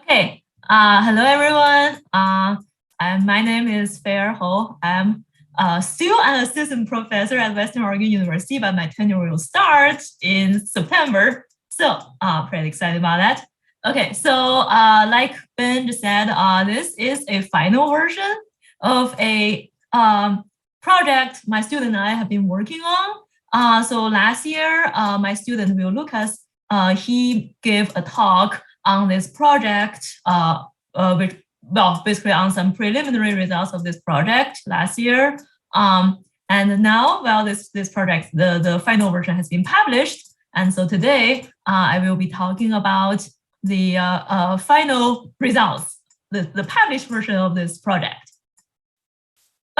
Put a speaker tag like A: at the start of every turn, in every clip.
A: Okay. Hello everyone. My name is Feier. I'm still an assistant professor at Western Oregon University, but my tenure will start in September. So pretty excited about that. Okay, so like Ben just said, this is a final version of a project my student and I have been working on. So last year, my student Will Lucas, he gave a talk on this project, which, well, basically on some preliminary results of this project last year. And now, well, this project, the final version has been published. And so today, I will be talking about the final results, the published version of this project.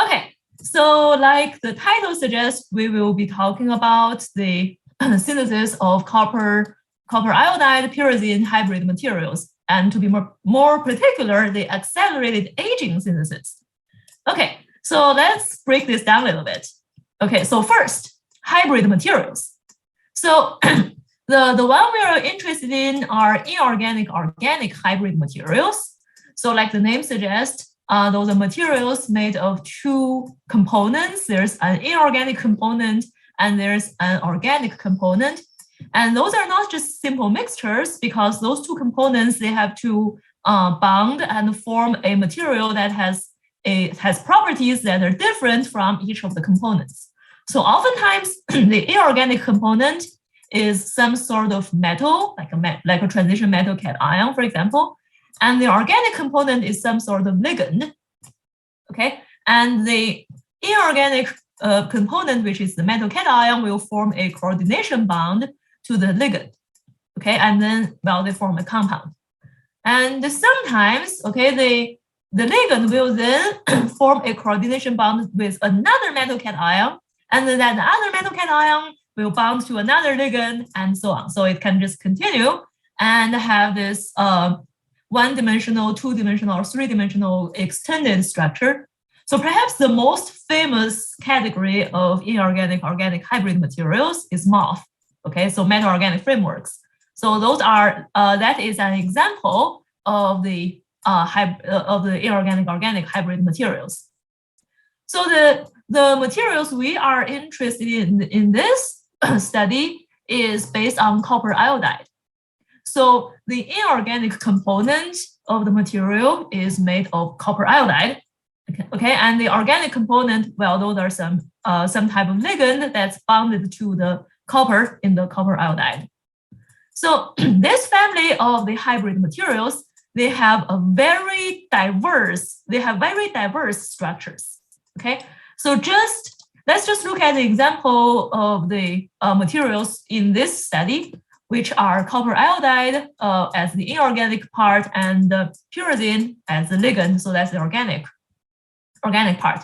A: Okay, so like the title suggests, we will be talking about the synthesis of copper iodide pyrazine hybrid materials, and to be more particular, the accelerated aging synthesis. Okay, so let's break this down a little bit. Okay, so first, hybrid materials. So the one we are interested in are inorganic organic hybrid materials. So like the name suggests, those are materials made of two components. There's an inorganic component and there's an organic component. And those are not just simple mixtures, because those two components, they have to bond and form a material that has properties that are different from each of the components. So oftentimes the inorganic component is some sort of metal, like a transition metal cation, for example, and the organic component is some sort of ligand. Okay, and the inorganic component, which is the metal cation, will form a coordination bond to the ligand, okay, and then, well, they form a compound. And sometimes, okay, the ligand will then form a coordination bond with another metal cation, and then that other metal cation will bond to another ligand, and so on. So it can just continue and have this one-dimensional, two-dimensional, or three-dimensional extended structure. So perhaps the most famous category of inorganic organic hybrid materials is MOF. Okay, so metal organic frameworks. So those are that is an example of the inorganic organic hybrid materials. So the materials we are interested in this study is based on copper iodide. So the inorganic component of the material is made of copper iodide. Okay, and the organic component, well, those are some type of ligand that's bonded to the copper in the copper iodide. So this family of the hybrid materials, they have very diverse structures. Okay, so let's just look at the example of the materials in this study, which are copper iodide as the inorganic part and the pyrazine as the ligand. So that's the organic part.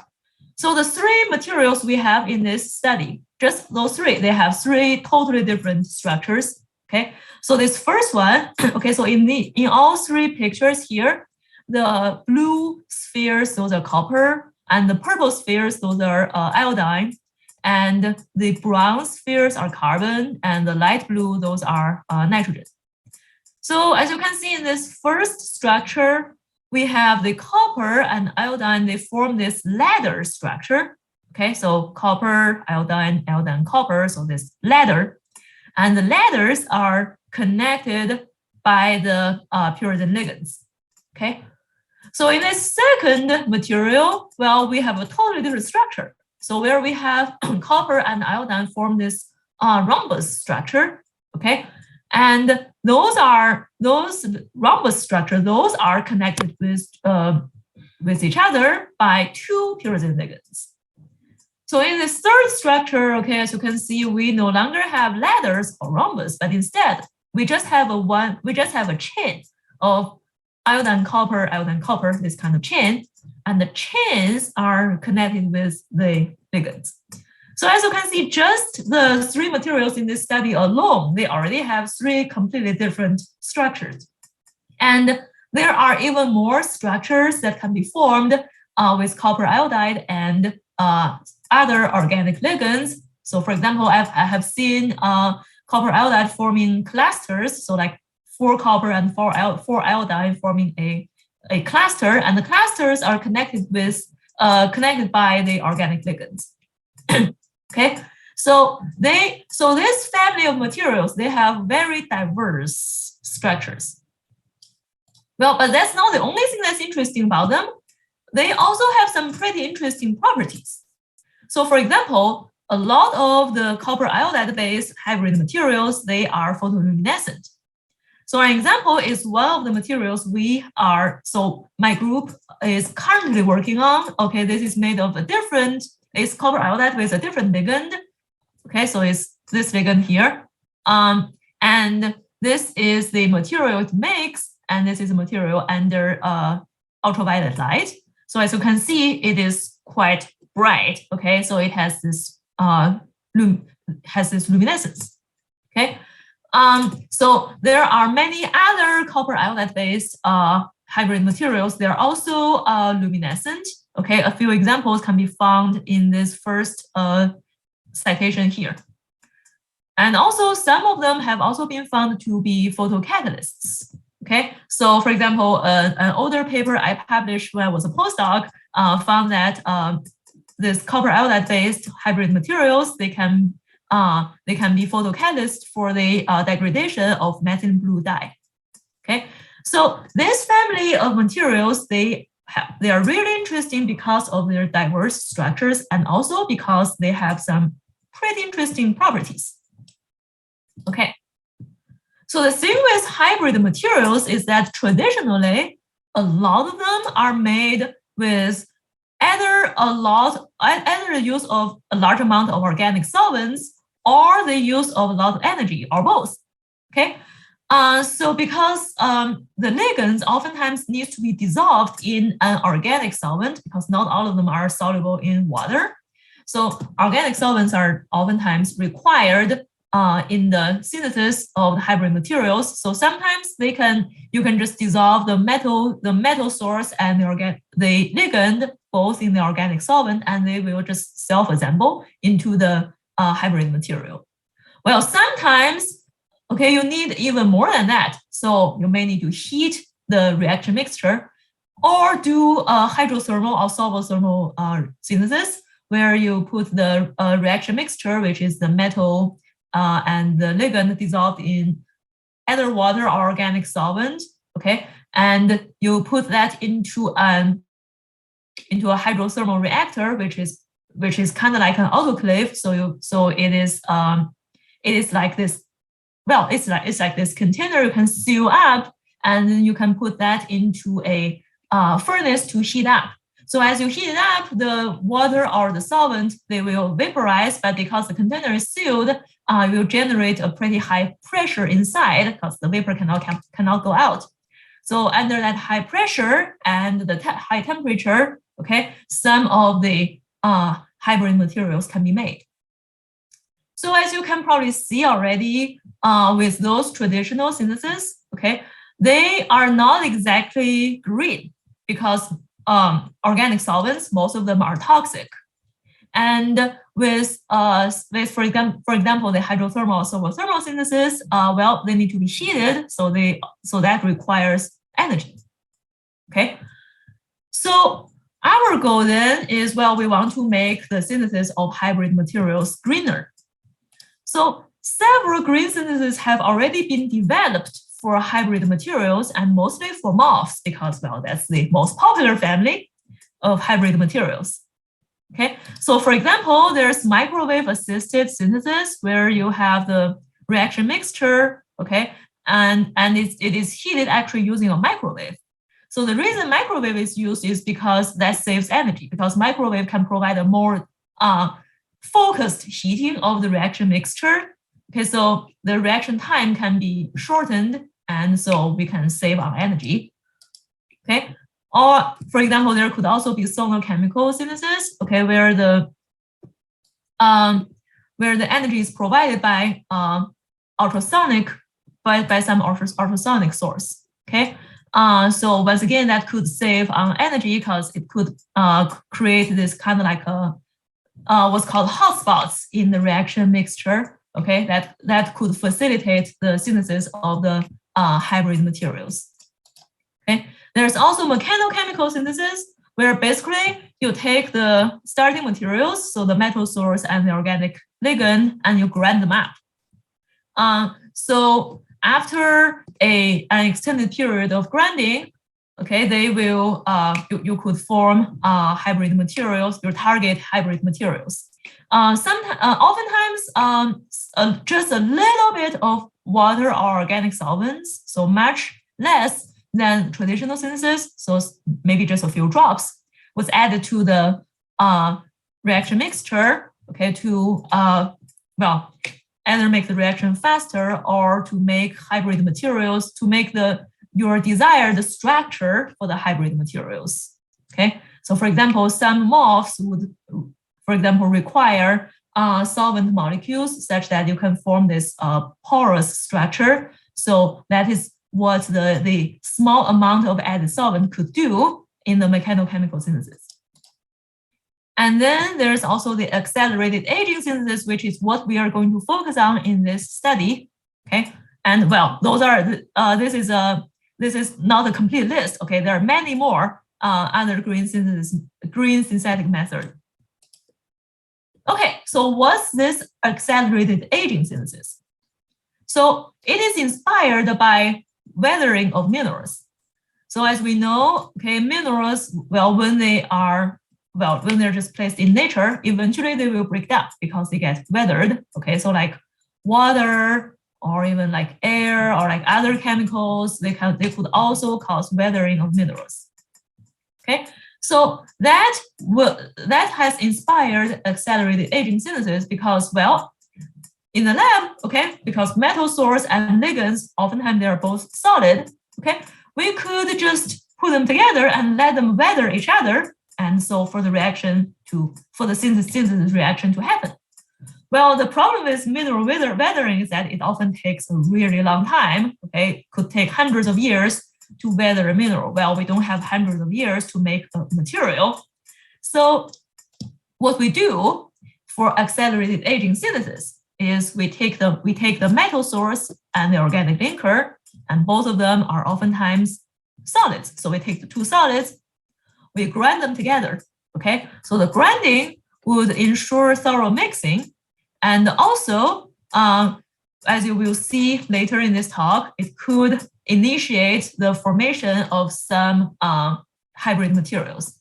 A: So the three materials we have in this study, just those three, they have three totally different structures. Okay, so this first one, okay, so in all three pictures here, the blue spheres, those are copper, and the purple spheres, those are iodine, and the brown spheres are carbon, and the light blue, those are nitrogen. So as you can see in this first structure, we have the copper and iodine, they form this ladder structure. Okay, so copper, iodine, copper, so this ladder. And the ladders are connected by the pyrazine ligands. Okay, so in this second material, well, we have a totally different structure. So where we have copper and iodine form this rhombus structure. Okay, and those rhombus structures, those are connected with each other by two pyrazine ligands. So in this third structure, okay, as you can see, we no longer have ladders or rhombus, but instead we just have a chain of iodine copper, this kind of chain, and the chains are connected with the ligands. So as you can see, just the three materials in this study alone, they already have three completely different structures. And there are even more structures that can be formed with copper iodide and other organic ligands. So for example, I have seen copper iodide forming clusters, so like 4 copper and 4 iodine forming a cluster, and the clusters are connected by the organic ligands. Okay, so this family of materials, they have very diverse structures. Well, but that's not the only thing that's interesting about them. They also have some pretty interesting properties. So for example, a lot of the copper iodide-based hybrid materials, they are photoluminescent. So an example is one of the materials my group is currently working on. Okay, this is made of it's copper iodide with a different ligand. Okay, so it's this ligand here. And this is the material it makes, and this is a material under ultraviolet light. So as you can see, it is quite bright. Okay, so it has this luminescence. Okay, so there are many other copper iodide-based hybrid materials. They are also luminescent. Okay, a few examples can be found in this first citation here. And also some of them have also been found to be photocatalysts. Okay, so for example, an older paper I published when I was a postdoc found that this copper iodide-based hybrid materials, they can be photocatalysts for the degradation of methylene blue dye. Okay, so this family of materials, they are really interesting because of their diverse structures and also because they have some pretty interesting properties. Okay, so the thing with hybrid materials is that traditionally, a lot of them are made with either the use of a large amount of organic solvents or the use of a lot of energy, or both. Okay, so because the ligands oftentimes need to be dissolved in an organic solvent, because not all of them are soluble in water. So organic solvents are oftentimes required in the synthesis of the hybrid materials. So sometimes you can just dissolve the metal source and the ligand both in the organic solvent, and they will just self-assemble into the hybrid material. Well, sometimes, okay, you need even more than that. So you may need to heat the reaction mixture or do a hydrothermal or solvothermal synthesis, where you put the reaction mixture, which is the metal and the ligand dissolved in either water or organic solvent, okay, and you put that into a hydrothermal reactor, which is kind of like an autoclave. So it is like this. Well, it's like this container you can seal up, and then you can put that into a furnace to heat up. So as you heat it up, the water or the solvent, they will vaporize, but because the container is sealed, it will generate a pretty high pressure inside because the vapor cannot go out. So under that high pressure and the high temperature, okay, some of the hybrid materials can be made. So as you can probably see already with those traditional syntheses, okay, they are not exactly green because organic solvents, most of them are toxic. And with for example, the hydrothermal or solvothermal synthesis, well, they need to be heated, so that requires energy. Okay, so our goal then is, well, we want to make the synthesis of hybrid materials greener. So several green syntheses have already been developed for hybrid materials, and mostly for MOFs, because, well, that's the most popular family of hybrid materials. Okay, so for example, there's microwave-assisted synthesis where you have the reaction mixture, okay, and it is heated actually using a microwave. So the reason microwave is used is because that saves energy, because microwave can provide a more focused heating of the reaction mixture. Okay, so the reaction time can be shortened, and so we can save on energy. Okay, or for example, there could also be chemical synthesis. Okay, where the energy is provided by ultrasonic by some ultrasonic source. Okay, so once again, that could save on energy because it could create this kind of like what's called hotspots in the reaction mixture. Okay, that could facilitate the synthesis of the hybrid materials. Okay, there's also mechanochemical synthesis, where basically you take the starting materials, so the metal source and the organic ligand, and you grind them up. So after an extended period of grinding, okay, they will you could form hybrid materials, your target hybrid materials. Oftentimes, just a little bit of water or organic solvents, so much less than traditional synthesis, so maybe just a few drops, was added to the reaction mixture, okay, to well, either make the reaction faster or to make hybrid materials, to make your desired structure for the hybrid materials. Okay, so for example, some MOFs would, for example, require solvent molecules such that you can form this porous structure. So that is what the small amount of added solvent could do in the mechanochemical synthesis. And then there's also the accelerated aging synthesis, which is what we are going to focus on in this study. Okay, and well, those are this is not a complete list. Okay, there are many more other green synthetic method. Okay, so what's this accelerated aging synthesis? So it is inspired by weathering of minerals. So as we know, okay, minerals, well, when they're just placed in nature, eventually they will break down because they get weathered. Okay, so like water or even like air or like other chemicals, they could also cause weathering of minerals. Okay, so that has inspired accelerated aging synthesis because, well, in the lab, okay, because metal source and ligands, oftentimes they are both solid, okay, we could just put them together and let them weather each other. And so for the reaction for the synthesis reaction to happen. Well, the problem with mineral weathering is that it often takes a really long time, okay, it could take hundreds of years to weather a mineral. Well, we don't have hundreds of years to make a material. So what we do for accelerated aging synthesis is we take the metal source and the organic linker, and both of them are oftentimes solids. So we take the two solids, we grind them together, okay? So the grinding would ensure thorough mixing, and also, as you will see later in this talk, it could initiate the formation of some hybrid materials.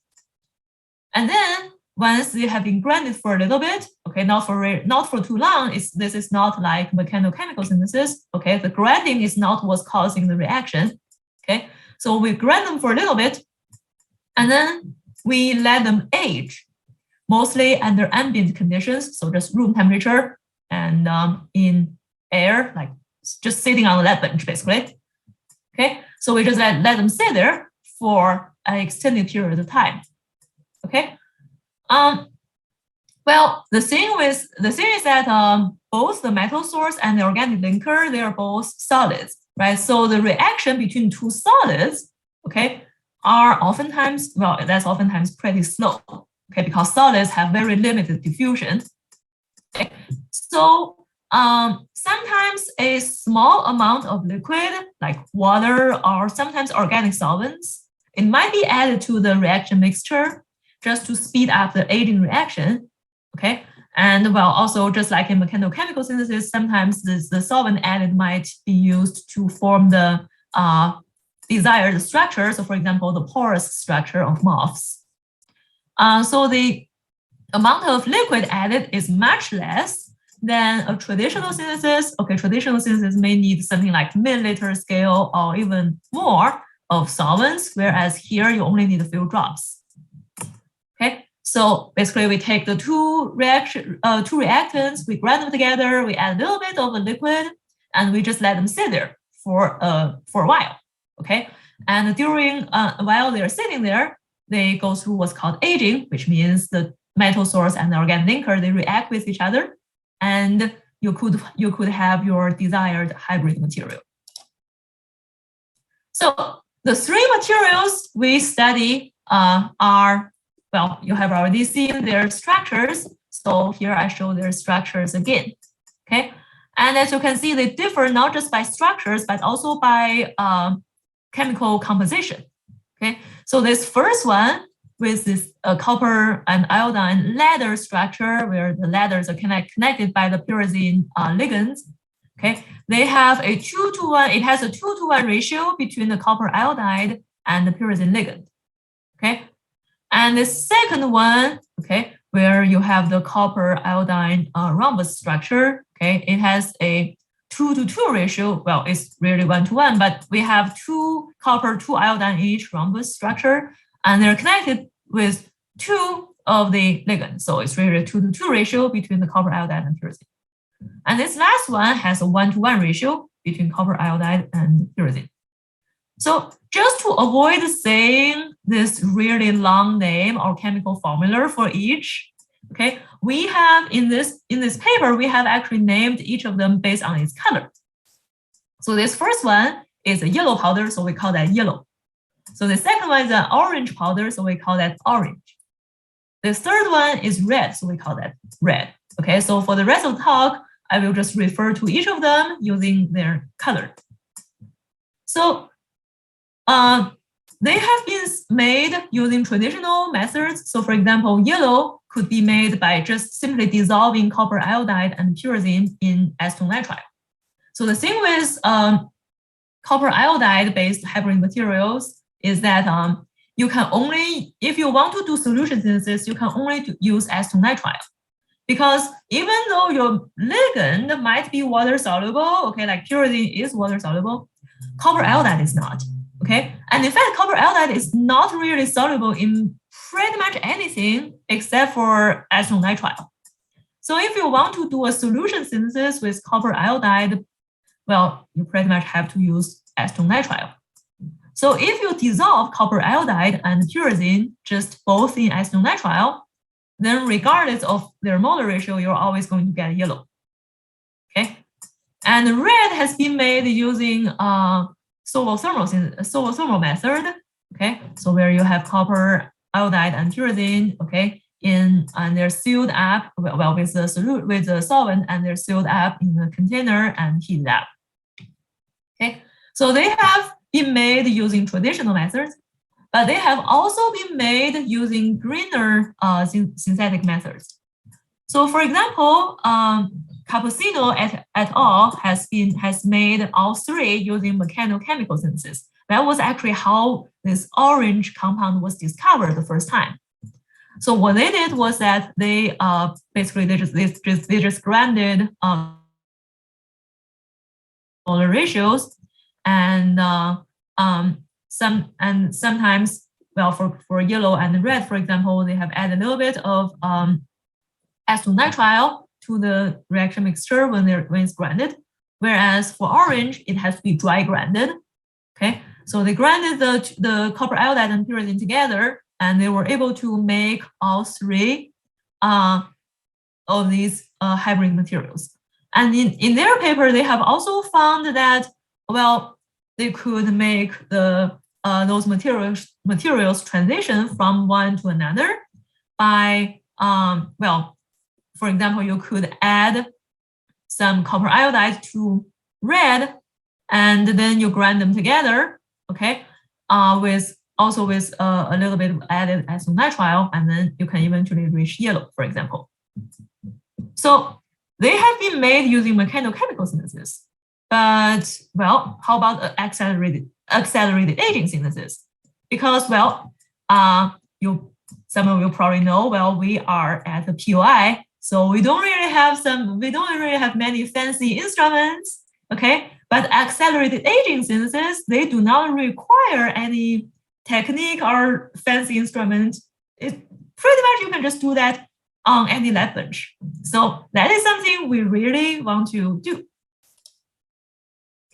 A: And then once they have been grinded for a little bit, okay, not for too long, this is not like mechanochemical synthesis, okay? The grinding is not what's causing the reaction, okay? So we grind them for a little bit, and then we let them age, mostly under ambient conditions, so just room temperature and in air, like just sitting on the lab bench, basically. Okay, so we just let them sit there for an extended period of time. Okay, well, the thing is that both the metal source and the organic linker, they are both solids, right? So the reaction between two solids, okay, are oftentimes, well, that's oftentimes pretty slow, okay, because solids have very limited diffusion. Okay? So sometimes a small amount of liquid, like water or sometimes organic solvents, it might be added to the reaction mixture just to speed up the aging reaction, okay? And well, also just like in mechanochemical synthesis, sometimes the solvent added might be used to form the desired structure. So for example, the porous structure of MOFs. So the amount of liquid added is much less than a traditional synthesis. Okay, traditional synthesis may need something like milliliter scale or even more of solvents, whereas here you only need a few drops. Okay, so basically we take the two reactants, we grind them together, we add a little bit of the liquid, and we just let them sit there for a while. Okay, and during while they're sitting there, they go through what's called aging, which means the metal source and the organic linker, they react with each other, and you could have your desired hybrid material. So the three materials we study are, well, you have already seen their structures. So here I show their structures again. Okay, And as you can see, they differ not just by structures, but also by chemical composition. Okay, so this first one with this copper and iodine ladder structure, where the ladders are connected by the pyrazine ligands. Okay, they have a 2-to-1. It has a 2-to-1 ratio between the copper iodide and the pyrazine ligand. Okay, and the second one, okay, where you have the copper iodine rhombus structure. Okay, it has a 2-to-2 ratio. Well, it's really 1-to-1, but we have 2 copper, 2 iodine each rhombus structure, and they're connected with 2 of the ligands. So it's really a 2-to-2 ratio between the copper iodide and pyrazine. And this last one has a 1-to-1 ratio between copper iodide and pyrazine. So just to avoid saying this really long name or chemical formula for each, okay, we have in this paper, we have actually named each of them based on its color. So this first one is a yellow powder, so we call that yellow. So the second one is an orange powder, so we call that orange. The third one is red, so we call that red. Okay, so for the rest of the talk, I will just refer to each of them using their color. So they have been made using traditional methods. So for example, yellow could be made by just simply dissolving copper iodide and pyrazine in acetonitrile. So the thing with copper iodide-based hybrid materials is that you can only, if you want to do solution synthesis, you can only use acetonitrile. Because even though your ligand might be water soluble, okay, like pyrazine is water soluble, copper iodide is not. Okay, and in fact, copper iodide is not really soluble in pretty much anything except for acetonitrile. So if you want to do a solution synthesis with copper iodide, well, you pretty much have to use acetonitrile. So if you dissolve copper iodide and pyrazine just both in acetonitrile, then regardless of their molar ratio, you're always going to get yellow. Okay, and red has been made using solvothermal method. Okay, so where you have copper iodide and pyrazine, okay, and they're sealed up well with the solvent, and they're sealed up in a container and heated up. Okay, so they have been made using traditional methods, but they have also been made using greener synthetic methods. So for example, Cappuccino et al. has made all three using mechanochemical synthesis. That was actually how this orange compound was discovered the first time. So what they did was that they basically they just granted molar ratios, and sometimes, well, for yellow and red, for example, they have added a little bit of acetonitrile to the reaction mixture when it's grinded, whereas for orange, it has to be dry grinded. Okay, so they grinded the copper iodide and pyrazine together, and they were able to make all three of these hybrid materials. And in their paper, they have also found that, well, they could make those materials transition from one to another by, well, for example, you could add some copper iodide to red, and then you grind them together, okay, with a little bit of added acetonitrile, and then you can eventually reach yellow, for example. So they have been made using mechanochemical synthesis, but, well, how about accelerated aging synthesis? Because, well, some of you probably know, well, we are at the POI, so we don't really have many fancy instruments, okay? But accelerated aging synthesis, they do not require any technique or fancy instrument. Pretty much you can just do that on any lab bench. So that is something we really want to do.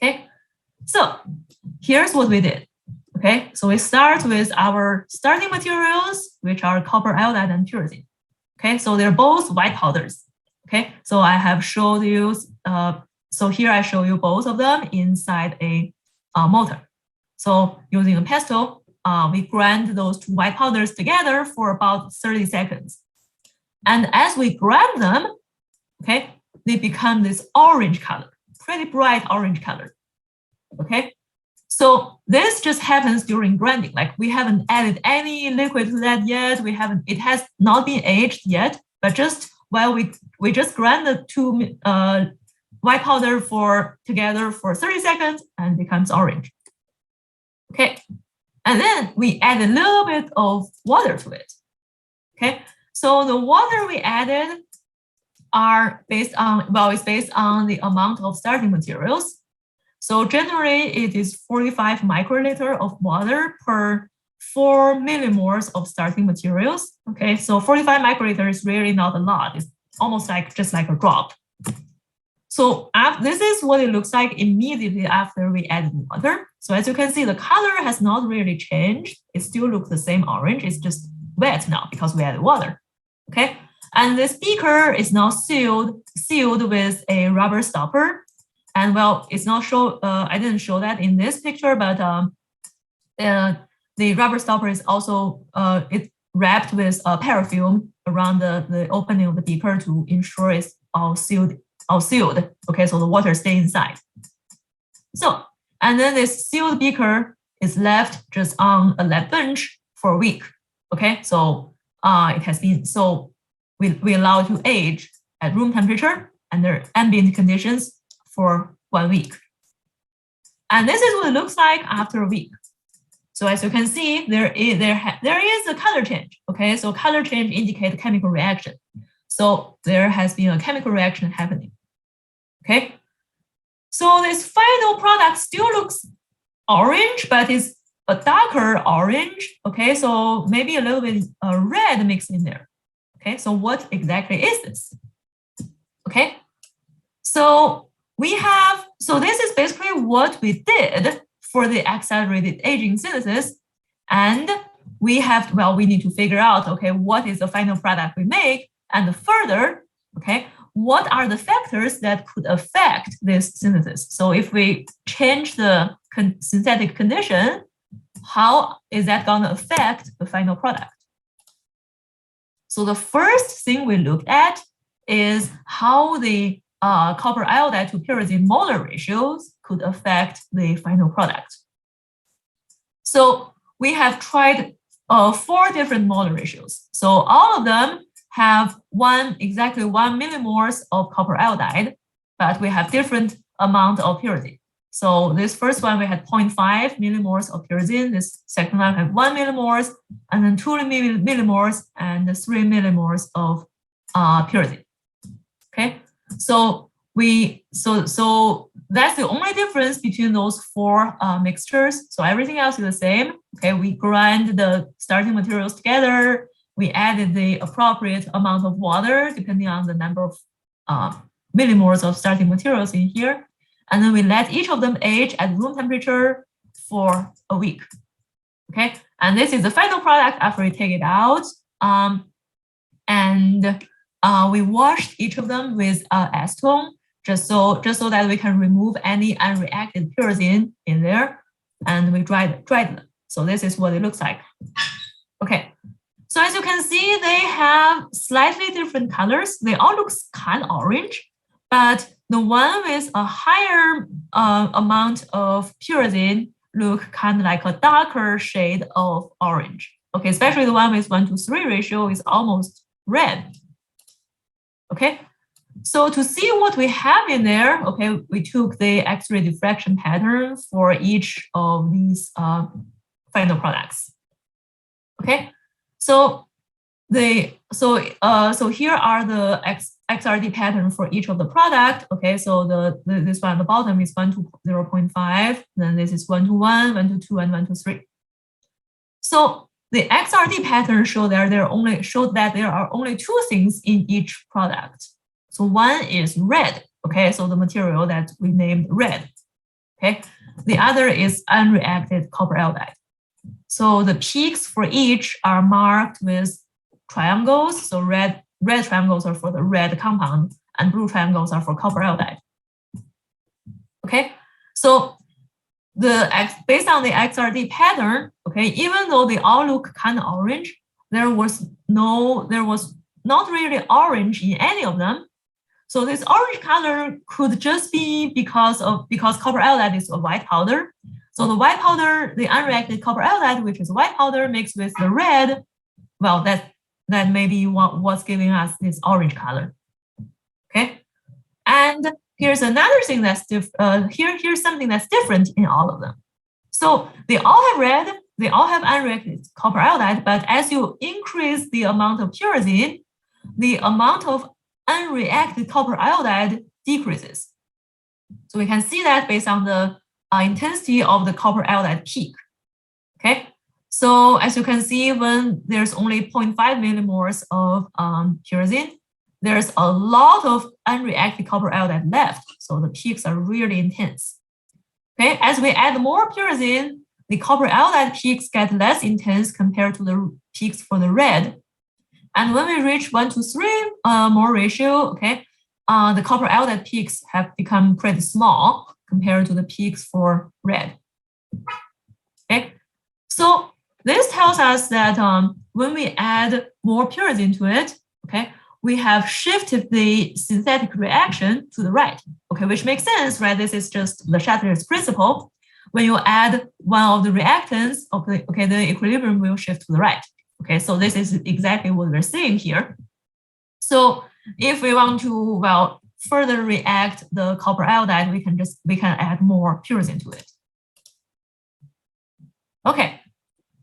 A: Okay, so here's what we did. Okay, so we start with our starting materials, which are copper iodide and pyrazine. Okay, so they're both white powders. Okay, so I have showed you, so here I show you both of them inside a mortar. So using a pestle, we grind those two white powders together for about 30 seconds. And as we grind them, okay, they become this orange color, pretty bright orange color. Okay, so this just happens during grinding. Like we haven't added any liquid to that yet. It has not been aged yet, but just while we just grind the two white powder together for 30 seconds and becomes orange. Okay, and then we add a little bit of water to it. Okay, so the water we added are based on, well, it's based on the amount of starting materials. So generally it is 45 microliter of water per 4 millimoles of starting materials. Okay, so 45 microliter is really not a lot. It's almost like just like a drop. So this is what it looks like immediately after we added water. So as you can see, the color has not really changed. It still looks the same orange. It's just wet now because we added water. Okay, and this beaker is now sealed with a rubber stopper. And well, it's not show. I didn't show that in this picture, but the rubber stopper is also it wrapped with paraffin around the opening of the beaker to ensure it's all sealed. Okay, so the water stays inside. So, and then this sealed beaker is left just on a lab bench for a week. Okay, so it has been, so we allow it to age at room temperature under ambient conditions for 1 week. And this is what it looks like after a week. So as you can see, there is a color change. Okay, so color change indicates chemical reaction. So there has been a chemical reaction happening. Okay, so this final product still looks orange, but it's a darker orange. Okay, so maybe a little bit red mixed in there. Okay, so what exactly is this? Okay, so this is basically what we did for the accelerated aging synthesis. And we need to figure out, okay, what is the final product we make? And further, okay, what are the factors that could affect this synthesis? So if we change the synthetic condition, how is that going to affect the final product? So the first thing we looked at is how the copper iodide to pyrazine molar ratios could affect the final product. So we have tried 4 different molar ratios. So all of them have exactly 1 millimoles of copper iodide, but we have different amount of pyrazine. So this first one, we had 0.5 millimoles of pyrazine. This second one had 1 millimoles, and then 2 millimoles and 3 millimoles of pyrazine. Okay, so that's the only difference between those 4 mixtures. So everything else is the same. Okay, we grind the starting materials together. We added the appropriate amount of water depending on the number of millimoles of starting materials in here. And then we let each of them age at room temperature for a week. Okay, and this is the final product after we take it out. We washed each of them with acetone just so that we can remove any unreacted pyrazine in there, and we dried them. So this is what it looks like. Okay, so as you can see, they have slightly different colors. They all look kind of orange, but the one with a higher amount of pyrazine look kind of like a darker shade of orange. Okay, especially the one with 1:3 ratio is almost red. Okay, so to see what we have in there, okay, we took the Xrd diffraction pattern for each of these final products. Okay, so here are the Xrd pattern for each of the product. Okay, so this one at the bottom is 1 to 0.5, then this is 1 to 1, 1 to 2, and 1 to 3. So the Xrd pattern showed that there are only 2 things in each product. So one is red. Okay, so the material that we named red. Okay, the other is unreacted copper iodide. So the peaks for each are marked with triangles. So red triangles are for the red compound, and blue triangles are for copper iodide. Okay, so based on the Xrd pattern, okay, even though they all look kind of orange, there was not really orange in any of them. So this orange color could just be because copper iodide is a white powder. So the white powder, the unreacted copper iodide, which is white powder mixed with the red, well, that may be what's giving us this orange color. Okay, and here's another thing that's here's something that's different in all of them. So they all have red, they all have unreacted copper iodide, but as you increase the amount of pyrazine, the amount of unreacted copper iodide decreases. So we can see that based on the intensity of the copper iodide peak. Okay, so as you can see, when there's only 0.5 millimoles of pyrazine, there's a lot of unreacted copper iodide left. So the peaks are really intense. Okay, as we add more pyrazine, the copper iodide peaks get less intense compared to the peaks for the red. And when we reach 1:3 mole ratio, okay, the copper iodide peaks have become pretty small compared to the peaks for red. Okay, so this tells us that when we add more pyrazine to it, okay, we have shifted the synthetic reaction to the right, okay, which makes sense, right? This is just Le Chatelier's principle. When you add one of the reactants, okay, the equilibrium will shift to the right. Okay, so this is exactly what we're seeing here. So if we want to, well, further react the copper iodide, we can add more pyrazine to it. Okay,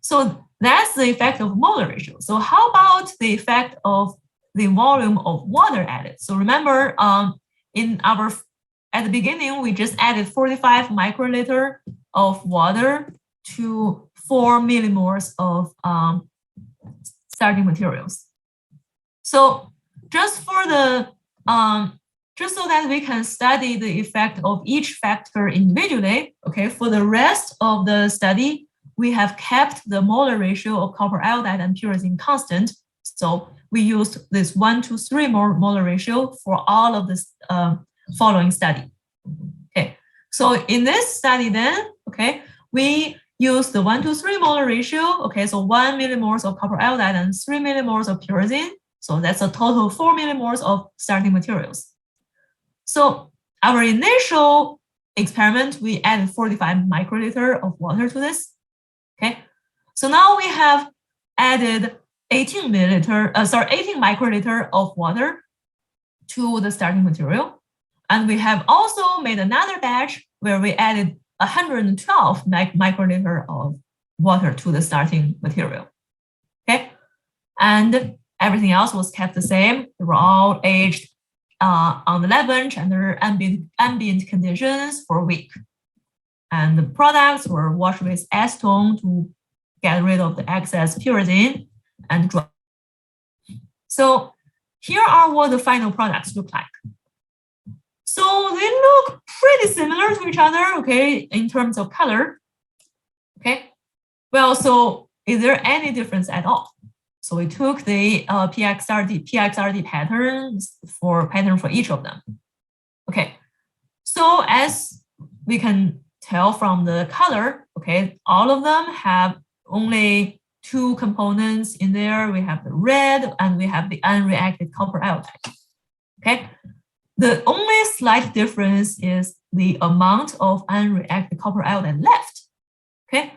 A: so that's the effect of molar ratio. So how about the effect of the volume of water added? So remember, at the beginning, we just added 45 microliter of water to 4 millimoles of starting materials. So just for the just so that we can study the effect of each factor individually, okay, for the rest of the study, we have kept the molar ratio of copper iodide and pyrazine constant. So we used this 1:3 molar ratio for all of this following study. Okay, so in this study then, okay, we use the 1:3 molar ratio. Okay, so 1 millimoles of copper iodide and 3 millimoles of pyrazine. So that's a total of 4 millimoles of starting materials. So our initial experiment, we added 45 microliter of water to this. Okay, so now we have added 18 microliter of water to the starting material. And we have also made another batch where we added 112 microliter of water to the starting material. Okay, and everything else was kept the same. They were all aged on the lab bench under ambient conditions for a week. And the products were washed with acetone to get rid of the excess pyrazine and dry. So here are what the final products look like. So they look pretty similar to each other, okay, in terms of color. Okay, well, so is there any difference at all? So we took the Xrd patterns pattern for each of them. Okay, so as we can tell from the color, okay, all of them have only two components in there. We have the red and we have the unreacted copper iodide. Okay, the only slight difference is the amount of unreacted copper iodide left. Okay,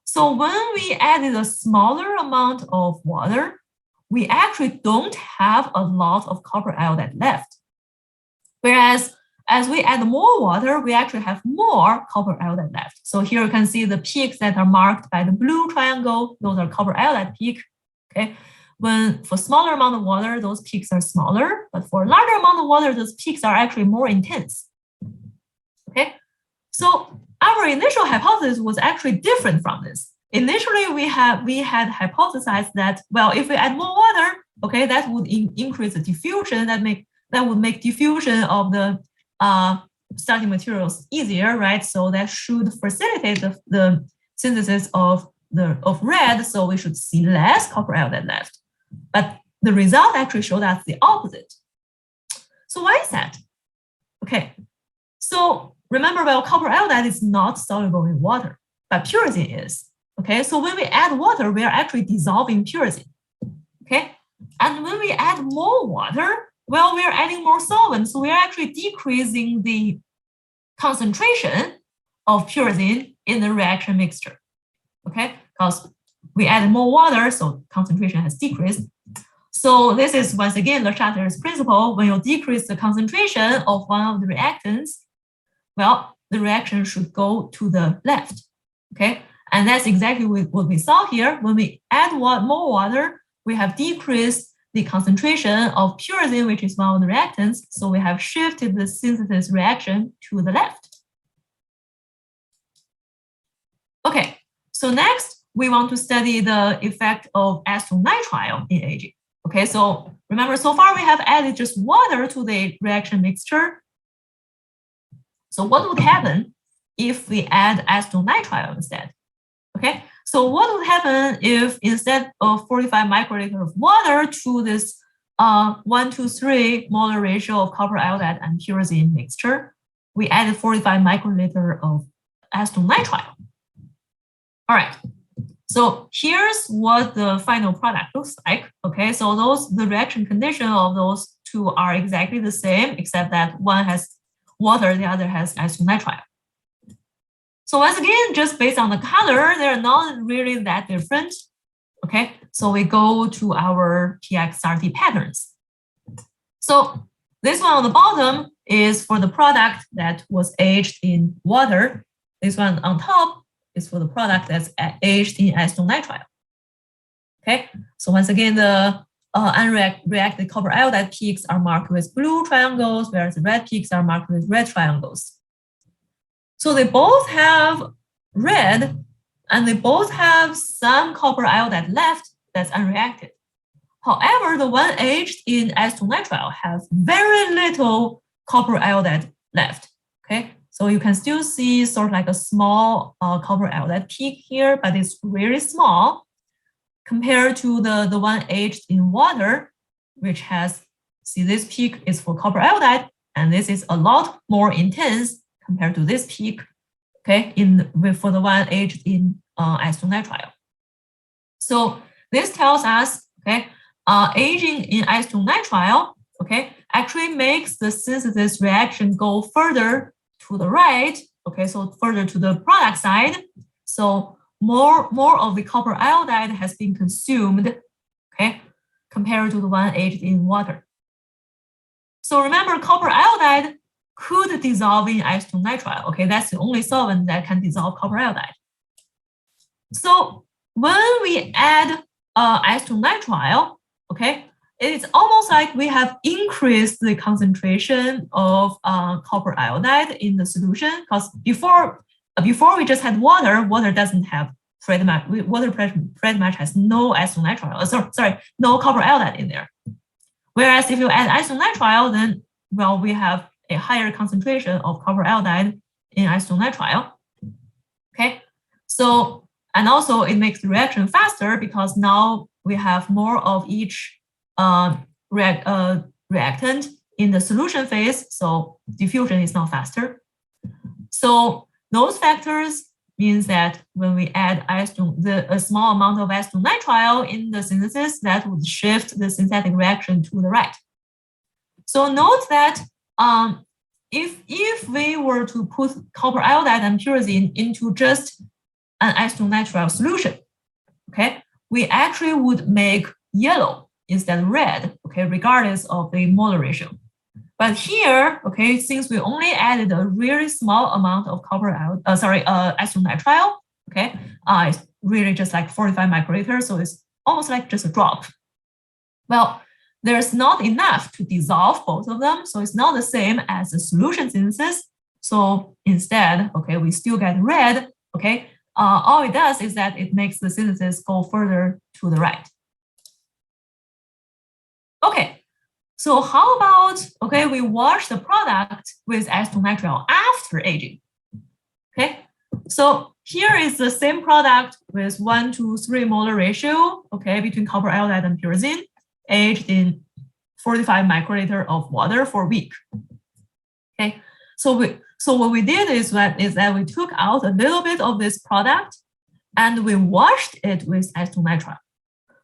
A: so when we added a smaller amount of water, we actually don't have a lot of copper iodide left. Whereas as we add more water, we actually have more copper iodide left. So here you can see the peaks that are marked by the blue triangle. Those are copper iodide peak. Okay, when for smaller amount of water, those peaks are smaller, but for a larger amount of water, those peaks are actually more intense. Okay, so our initial hypothesis was actually different from this. Initially, we had hypothesized that, well, if we add more water, okay, that would increase the diffusion. That would make diffusion of the starting materials easier, right? So that should facilitate the synthesis of red. So we should see less copper iodide left. But the result actually showed us the opposite. So why is that? Okay, so remember, well, copper iodide is not soluble in water, but pyrazine is. Okay, so when we add water, we are actually dissolving pyrazine. Okay, and when we add more water, well, we're adding more solvent, so we're actually decreasing the concentration of pyrazine in the reaction mixture, okay? Because we added more water, so concentration has decreased. So this is, once again, Le Chatter's principle. When you decrease the concentration of one of the reactants, well, the reaction should go to the left, okay? And that's exactly what we saw here. When we add more water, we have decreased the concentration of pyrazine, which is one of the reactants. So we have shifted the synthesis reaction to the left. Okay, so next we want to study the effect of acetonitrile in aging. Okay, so remember, so far we have added just water to the reaction mixture. So what would happen if we add acetonitrile instead? Okay, so what would happen if instead of 45 microliter of water to this 1:3 molar ratio of copper iodide and pyrazine mixture, we added 45 microliter of acetonitrile? All right, so here's what the final product looks like. Okay, so the reaction condition of those two are exactly the same, except that one has water, the other has acetonitrile. So once again, just based on the color, they're not really that different. Okay, so we go to our Xrd patterns. So this one on the bottom is for the product that was aged in water. This one on top is for the product that's aged in acetonitrile. Okay, so once again, the unreacted copper iodide peaks are marked with blue triangles, whereas the red peaks are marked with red triangles. So they both have red, and they both have some copper iodide left that's unreacted. However, the one aged in acetonitrile has very little copper iodide left. Okay, so you can still see sort of like a small copper iodide peak here, but it's really small compared to the one aged in water, which has, see, this peak is for copper iodide, and this is a lot more intense compared to this peak, okay, for the one aged in acetonitrile. So this tells us, okay, aging in acetonitrile, okay, actually makes the synthesis reaction go further to the right, okay, so further to the product side. So more of the copper iodide has been consumed, okay, compared to the one aged in water. So remember, copper iodide could dissolve in acetonitrile. Okay, that's the only solvent that can dissolve copper iodide. So when we add acetonitrile, okay, it's almost like we have increased the concentration of copper iodide in the solution, because before we just had water. Water doesn't have pretty much, water pretty much has no acetonitrile. No copper iodide in there. Whereas if you add acetonitrile, then well, we have a higher concentration of copper iodide in acetonitrile. Okay, so and also it makes the reaction faster because now we have more of each reactant in the solution phase, so diffusion is now faster. So those factors means that when we add a small amount of acetonitrile in the synthesis, that would shift the synthetic reaction to the right. So note that if we were to put copper iodide and pyrazine into just an acetonitrile solution, okay, we actually would make yellow instead of red, okay, regardless of the molar ratio. But here, okay, since we only added a really small amount of acetonitrile, okay, it's really just like 45 microliters, so it's almost like just a drop. Well, there's not enough to dissolve both of them, so it's not the same as the solution synthesis. So instead, okay, we still get red, okay. All it does is that it makes the synthesis go further to the right. Okay. So how about, okay, we wash the product with acetonitrile after aging, okay? So here is the same product with 1:3 molar ratio, okay, between copper iodide and pyrazine, aged in 45 microliter of water for a week, okay? So what we did is that we took out a little bit of this product and we washed it with acetonitrile.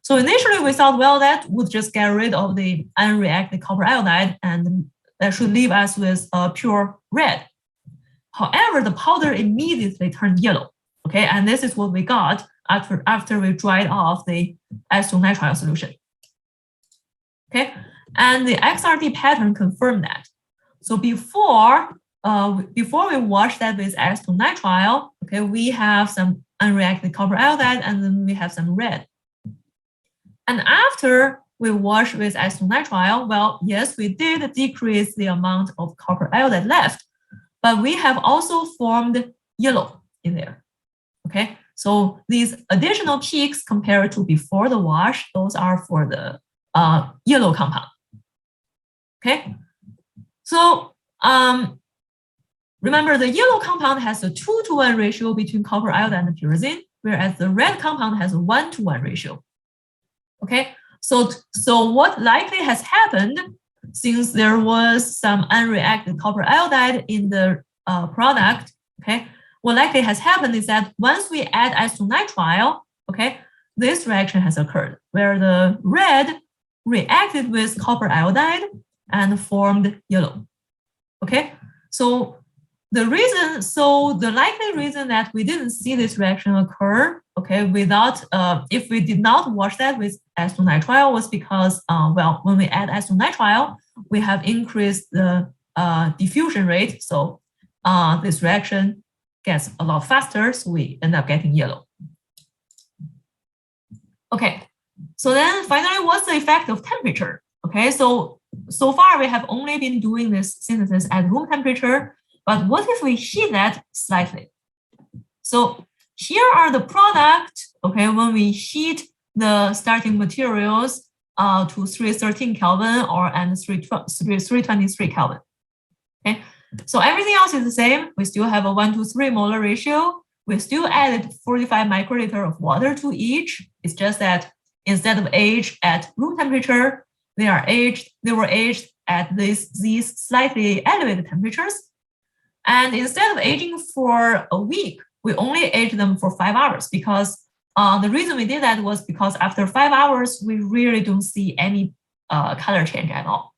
A: So initially we thought, well, that would just get rid of the unreacted copper iodide and that should leave us with pure red. However, the powder immediately turned yellow, okay? And this is what we got after we dried off the acetonitrile solution, okay? And the Xrd pattern confirmed that. So before we wash that with acetonitrile, okay, we have some unreacted copper iodide and then we have some red. And after we wash with acetonitrile, well, yes, we did decrease the amount of copper iodide left, but we have also formed yellow in there, okay? So these additional peaks compared to before the wash, those are for the yellow compound, okay? So remember the yellow compound has a 2-to-1 ratio between copper iodide and pyrazine, whereas the red compound has a 1-to-1 ratio, okay? So what likely has happened, since there was some unreacted copper iodide in the product, okay, what likely has happened is that once we add acetonitrile, okay, this reaction has occurred where the red reacted with copper iodide and formed yellow, okay? So the likely reason that we didn't see this reaction occur, okay, without, if we did not wash that with acetonitrile was because, well, when we add acetonitrile, we have increased the diffusion rate. So this reaction gets a lot faster, so we end up getting yellow. Okay, so then finally, what's the effect of temperature? Okay, so far we have only been doing this synthesis at room temperature, but what if we heat that slightly? So here are the product, okay, when we heat the starting materials to 313 Kelvin and 323 Kelvin, okay? So everything else is the same. We still have a 1-to-3 molar ratio. We still added 45 microliter of water to each. It's just that instead of aged at room temperature, they were aged at these slightly elevated temperatures. And instead of aging for a week, we only aged them for 5 hours because the reason we did that was because after 5 hours, we really don't see any color change at all.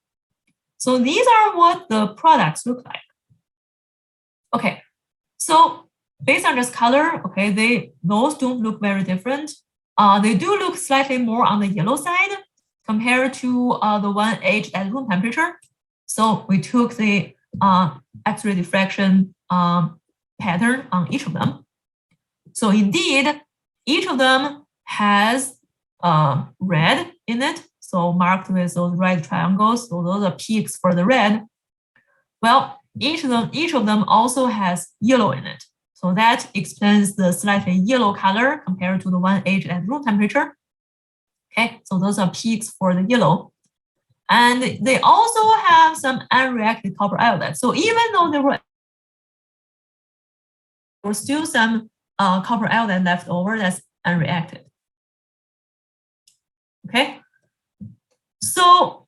A: So these are what the products look like. Okay, so based on just color, okay, those don't look very different. They do look slightly more on the yellow side compared to the one aged at room temperature. So we took the X-ray diffraction pattern on each of them. So indeed, each of them has red in it, so marked with those red triangles. So those are peaks for the red. Well, each of them also has yellow in it. So that explains the slightly yellow color compared to the one aged at room temperature. Okay, so those are peaks for the yellow. And they also have some unreacted copper iodide. So even though there were still some copper iodide left over that's unreacted. Okay, so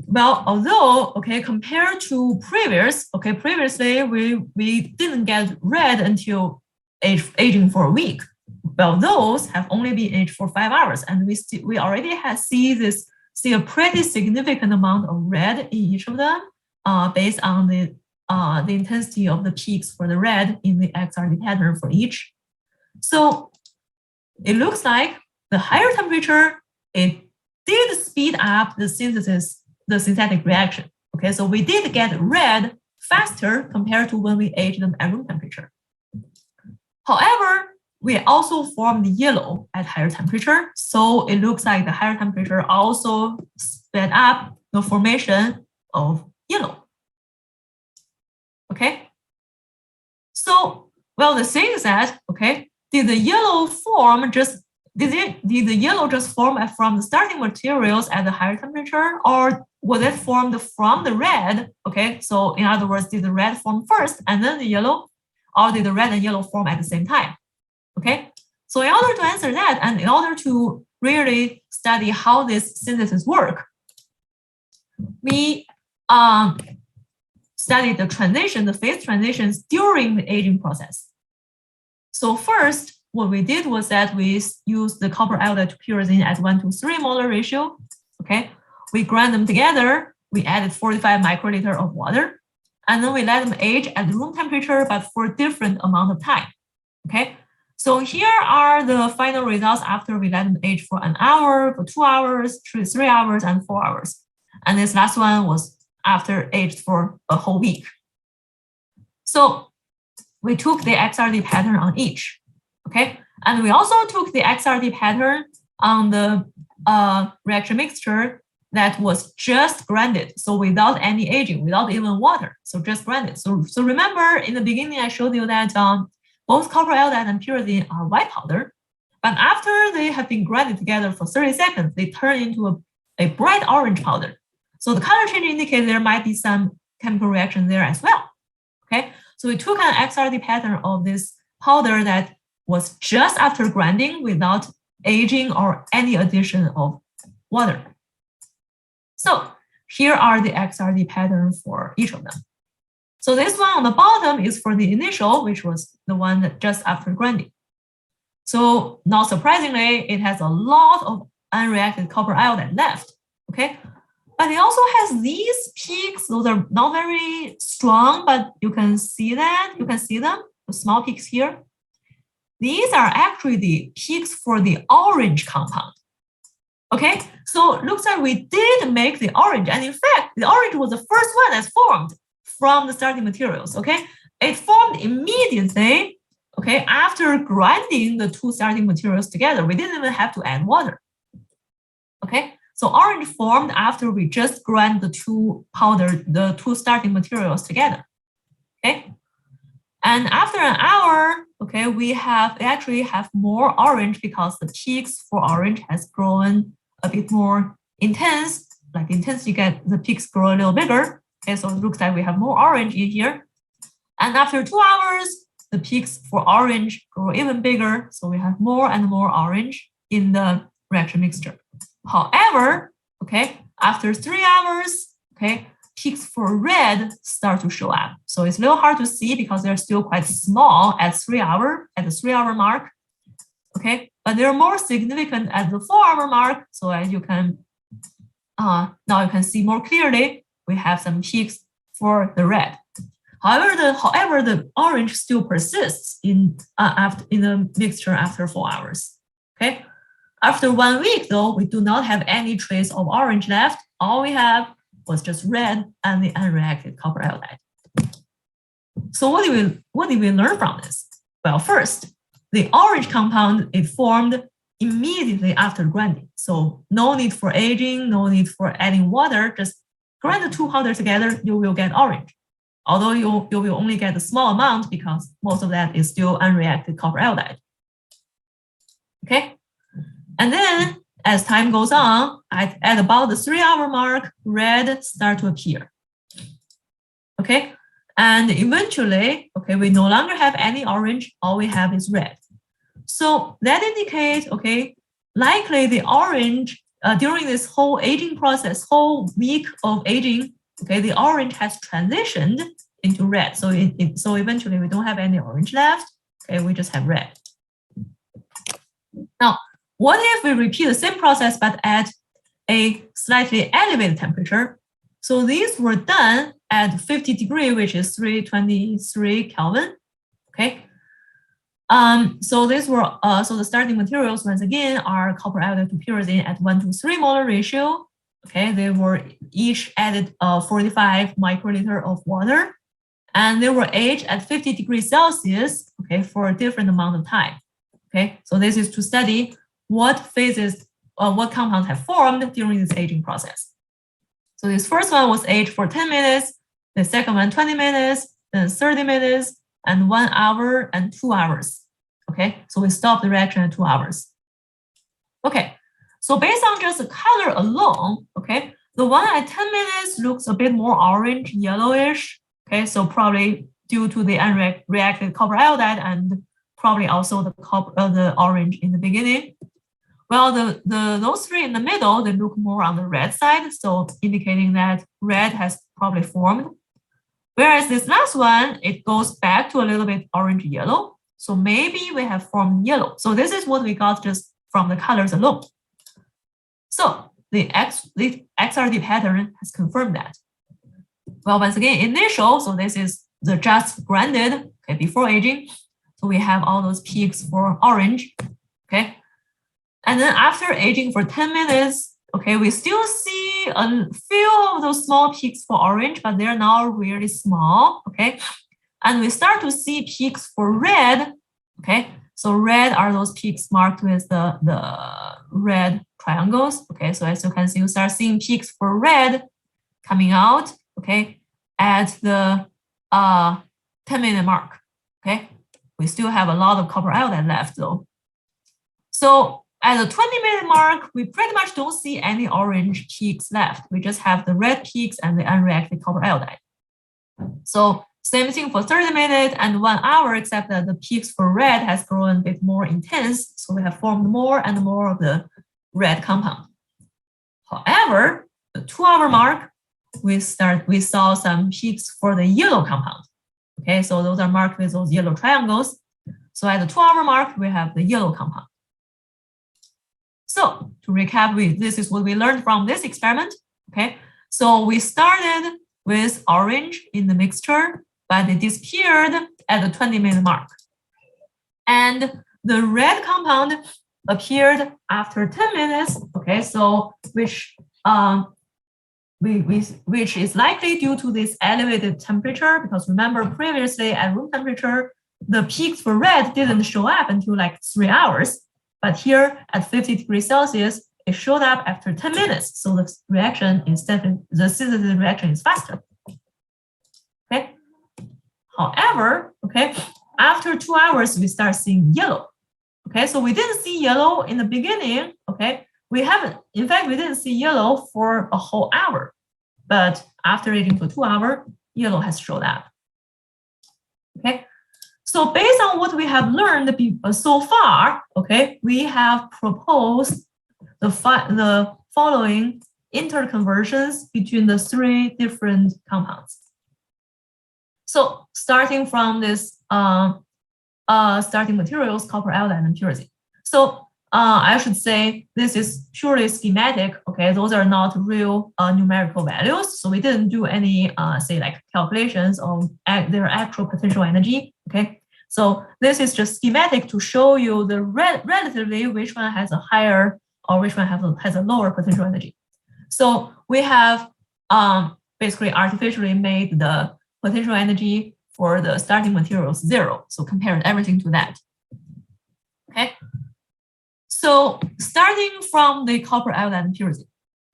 A: well, although compared to previously we didn't get red until aging for a week. Well, those have only been aged for 5 hours, and we already see a pretty significant amount of red in each of them, based on the intensity of the peaks for the red in the Xrd pattern for each. So it looks like the higher temperature, it did speed up the synthetic reaction. Okay, so we did get red faster compared to when we aged them at room temperature. However, we also formed yellow at higher temperature. So it looks like the higher temperature also sped up the formation of yellow. Okay. So, well, the thing is that, did the yellow just form from the starting materials at the higher temperature, or was it formed from the red? Okay, so in other words, did the red form first and then the yellow, or did the red and yellow form at the same time? Okay, so in order to answer that, and in order to really study how this synthesis works, we studied the phase transitions during the aging process. So first, what we did was that we used the copper iodide to pyrazine at 1:3 molar ratio. Okay, we grind them together. We added 45 microliter of water, and then we let them age at room temperature, but for a different amount of time. Okay, so here are the final results after we let them age for an hour, for 2 hours, 3 hours, and 4 hours. And this last one was after aged for a whole week. So we took the Xrd pattern on each, okay? And we also took the Xrd pattern on the reaction mixture that was just grinded, so without any aging, without even water, so just grinded. So remember in the beginning I showed you that both copper iodide and pyrazine are white powder, but after they have been grinded together for 30 seconds, they turn into a bright orange powder. So the color change indicates there might be some chemical reaction there as well, okay? So we took an Xrd pattern of this powder that was just after grinding without aging or any addition of water. So here are the Xrd pattern for each of them. So this one on the bottom is for the initial, which was the one that just after grinding. So not surprisingly, it has a lot of unreacted copper iodide left, okay? But it also has these peaks. Those are not very strong, but you can see that. You can see them, the small peaks here. These are actually the peaks for the orange compound. Okay, so it looks like we did make the orange. And in fact, the orange was the first one that's formed from the starting materials. Okay, it formed immediately, okay, after grinding the two starting materials together. We didn't even have to add water. Okay. So orange formed after we just grind the two starting materials together, okay? And after an hour, okay, we actually have more orange because the peaks for orange has grown a bit more intense. Like intense, you get the peaks grow a little bigger. Okay, so it looks like we have more orange in here. And after 2 hours, the peaks for orange grow even bigger. So we have more and more orange in the reaction mixture. However, okay, after 3 hours, okay, peaks for red start to show up. So it's a little hard to see because they're still quite small at the 3-hour mark, okay, but they're more significant at the 4-hour mark. So as you can, now you can see more clearly, we have some peaks for the red. However, the orange still persists in the mixture after 4 hours, okay. After 1 week, though, we do not have any trace of orange left. All we have was just red and the unreacted copper iodide. So what did we learn from this? Well, first, the orange compound, it formed immediately after grinding. So no need for aging, no need for adding water. Just grind the two powders together, you will get orange. Although you will only get a small amount because most of that is still unreacted copper iodide. Okay. And then as time goes on, at about the 3-hour mark, red start to appear. Okay, and eventually, okay, we no longer have any orange, all we have is red. So that indicates, okay, likely the orange, during this whole aging process, whole week of aging, okay, the orange has transitioned into red. So so eventually we don't have any orange left, okay, we just have red. Now, what if we repeat the same process but at a slightly elevated temperature? So these were done at 50 degrees, which is 323 Kelvin. Okay. So these were so the starting materials once again are copper iodide to pyrazine at 1:3 molar ratio. Okay, they were each added 45 microliter of water, and they were aged at 50 degrees Celsius. Okay, for a different amount of time. Okay, so this is to study what phases, what compounds have formed during this aging process. So this first one was aged for 10 minutes, the second one 20 minutes, then 30 minutes, and 1 hour and 2 hours. Okay, so we stopped the reaction at 2 hours. Okay, so based on just the color alone, okay, the one at 10 minutes looks a bit more orange, yellowish. Okay, so probably due to the unreacted copper iodide and probably also the orange in the beginning. Well, those three in the middle, they look more on the red side, so indicating that red has probably formed. Whereas this last one, it goes back to a little bit orange yellow. So maybe we have formed yellow. So this is what we got just from the colors alone. So the Xrd pattern has confirmed that. Well, once again, initial, so this is the just grounded, okay, before aging. So we have all those peaks for orange, okay? And then after aging for 10 minutes, okay, we still see a few of those small peaks for orange, but they're now really small, okay? And we start to see peaks for red, okay? So red are those peaks marked with the red triangles, okay? So as you can see, you start seeing peaks for red coming out, okay, at the 10-minute mark, okay? We still have a lot of copper iodide left though. So at the 20-minute mark, we pretty much don't see any orange peaks left. We just have the red peaks and the unreacted copper iodide. So same thing for 30 minutes and 1 hour, except that the peaks for red has grown a bit more intense. So we have formed more and more of the red compound. However, the 2-hour mark, we saw some peaks for the yellow compound. Okay, so those are marked with those yellow triangles. So at the 2-hour mark, we have the yellow compound. So to recap, this is what we learned from this experiment. Okay, so we started with orange in the mixture, but it disappeared at the 20-minute mark. And the red compound appeared after 10 minutes. Okay, so which is likely due to this elevated temperature, because remember previously at room temperature, the peaks for red didn't show up until like 3 hours. But here at 50 degrees Celsius, it showed up after 10 minutes. So the reaction is definitely, the synthesis reaction is faster. Okay. However, okay, after 2 hours, we start seeing yellow. Okay, so we didn't see yellow in the beginning. Okay, we didn't see yellow for a whole hour. But after aging for 2 hours, yellow has showed up. Okay. So based on what we have learned so far, okay, we have proposed the following interconversions between the 3 different compounds. So starting from this starting materials, copper iodide and pyrazine. So I should say this is purely schematic. Okay, those are not real numerical values. So we didn't do any say like calculations of their actual potential energy. Okay. So this is just schematic to show you the relatively which one has a higher or which one has a lower potential energy. So we have basically artificially made the potential energy for the starting materials 0. So compared everything to that. Okay. So starting from the copper iodide and pyrazine.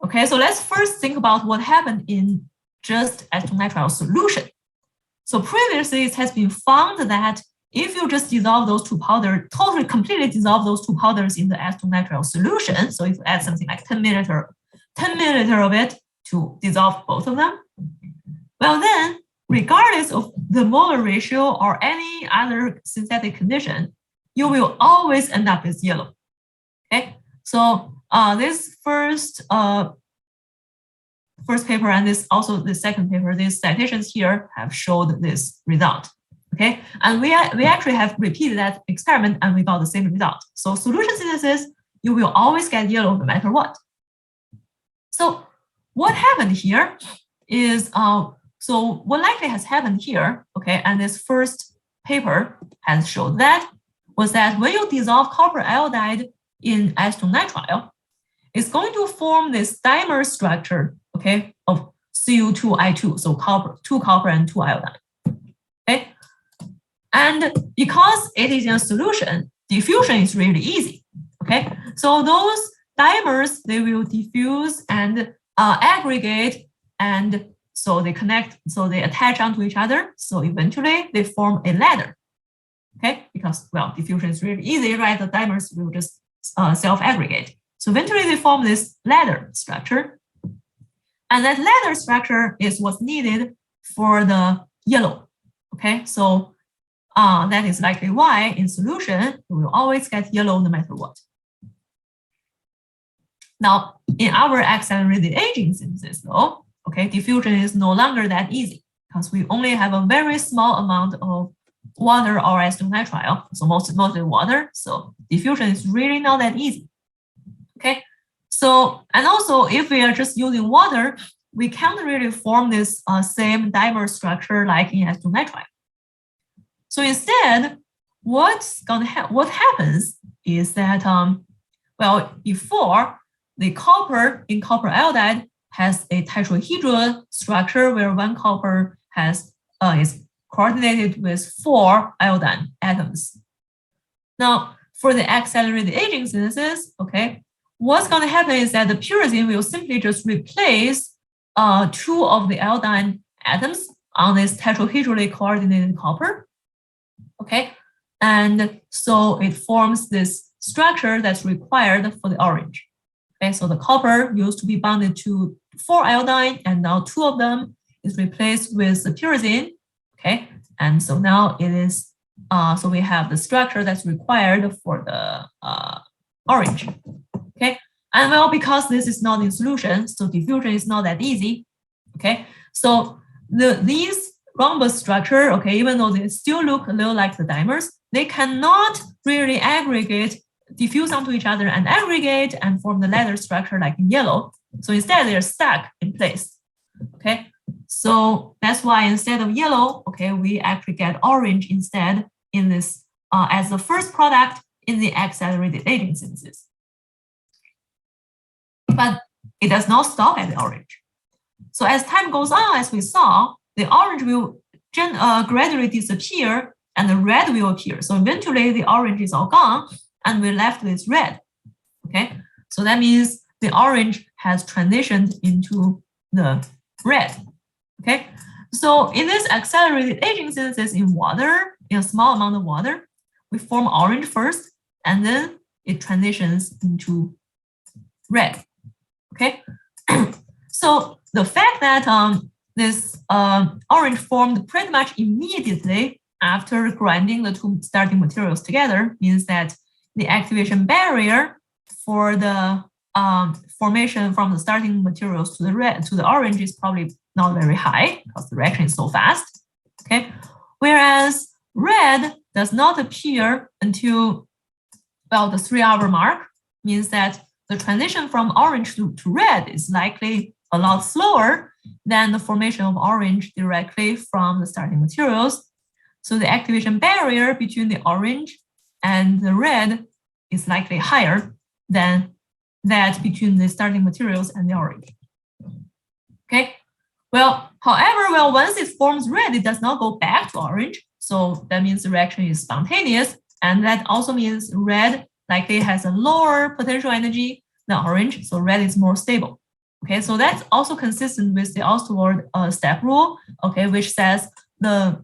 A: Okay, so let's first think about what happened in just acetonitrile solution. So previously it has been found that if you just dissolve those 2 powders, completely dissolve those 2 powders in the acetonitrile solution, so if you add something like 10 milliliter of it to dissolve both of them, well then, regardless of the molar ratio or any other synthetic condition, you will always end up with yellow. Okay, so this first paper and this also the second paper, these citations here have showed this result. Okay, and we actually have repeated that experiment and we got the same result. So solution synthesis, you will always get yellow no matter what. So what happened here is, so what likely has happened here, okay, and this first paper has showed that, was that when you dissolve copper iodide in acetonitrile, it's going to form this dimer structure, okay, of Cu2I2, so copper, 2 copper and 2 iodine. Okay. And because it is in a solution, diffusion is really easy. Okay, so those dimers, they will diffuse and aggregate, and so they connect, so they attach onto each other. So eventually they form a ladder. Okay, because well, diffusion is really easy, right? The dimers will just self-aggregate. So eventually they form this ladder structure, and that ladder structure is what's needed for the yellow. Okay, so that is likely why in solution, you will always get yellow no matter what. Now, in our accelerated aging synthesis though, okay, diffusion is no longer that easy because we only have a very small amount of water or acetonitrile, so mostly water. So diffusion is really not that easy. Okay, so and also if we are just using water, we can't really form this same dimer structure like in acetonitrile. So instead, what happens is that well, before the copper in copper iodide has a tetrahedral structure where one copper has is coordinated with 4 iodine atoms. Now, for the accelerated aging synthesis, okay, what's going to happen is that the pyrazine will simply just replace 2 of the iodine atoms on this tetrahedrally coordinated copper, okay, and so it forms this structure that's required for the orange. Okay, so the copper used to be bonded to 4 iodine, and now 2 of them is replaced with the pyrazine. Okay, and so now it is, so we have the structure that's required for the orange. Okay, and well, because this is not in solution, so diffusion is not that easy. Okay, so these rhombus structure, okay, even though they still look a little like the dimers, they cannot really diffuse onto each other and aggregate and form the ladder structure like in yellow. So instead, they're stuck in place. Okay, so that's why instead of yellow, okay, we actually get orange instead in this as the first product in the accelerated aging synthesis. But it does not stop at the orange. So as time goes on, as we saw, the orange will gradually disappear and the red will appear. So eventually the orange is all gone and we're left with red. Okay, so that means the orange has transitioned into the red. Okay, so in this accelerated aging synthesis in water, in a small amount of water, we form orange first and then it transitions into red. Okay, so the fact that this orange formed pretty much immediately after grinding the 2 starting materials together means that the activation barrier for the formation from the starting materials to the orange is probably not very high because the reaction is so fast. Okay, whereas red does not appear until, well, the 3-hour mark, means that the transition from orange to red is likely a lot slower than the formation of orange directly from the starting materials. So the activation barrier between the orange and the red is likely higher than that between the starting materials and the orange. Okay, well, however, well, once it forms red, it does not go back to orange. So that means the reaction is spontaneous. And that also means red likely has a lower potential energy than orange. So red is more stable. Okay, so that's also consistent with the Ostwald step rule, okay, which says the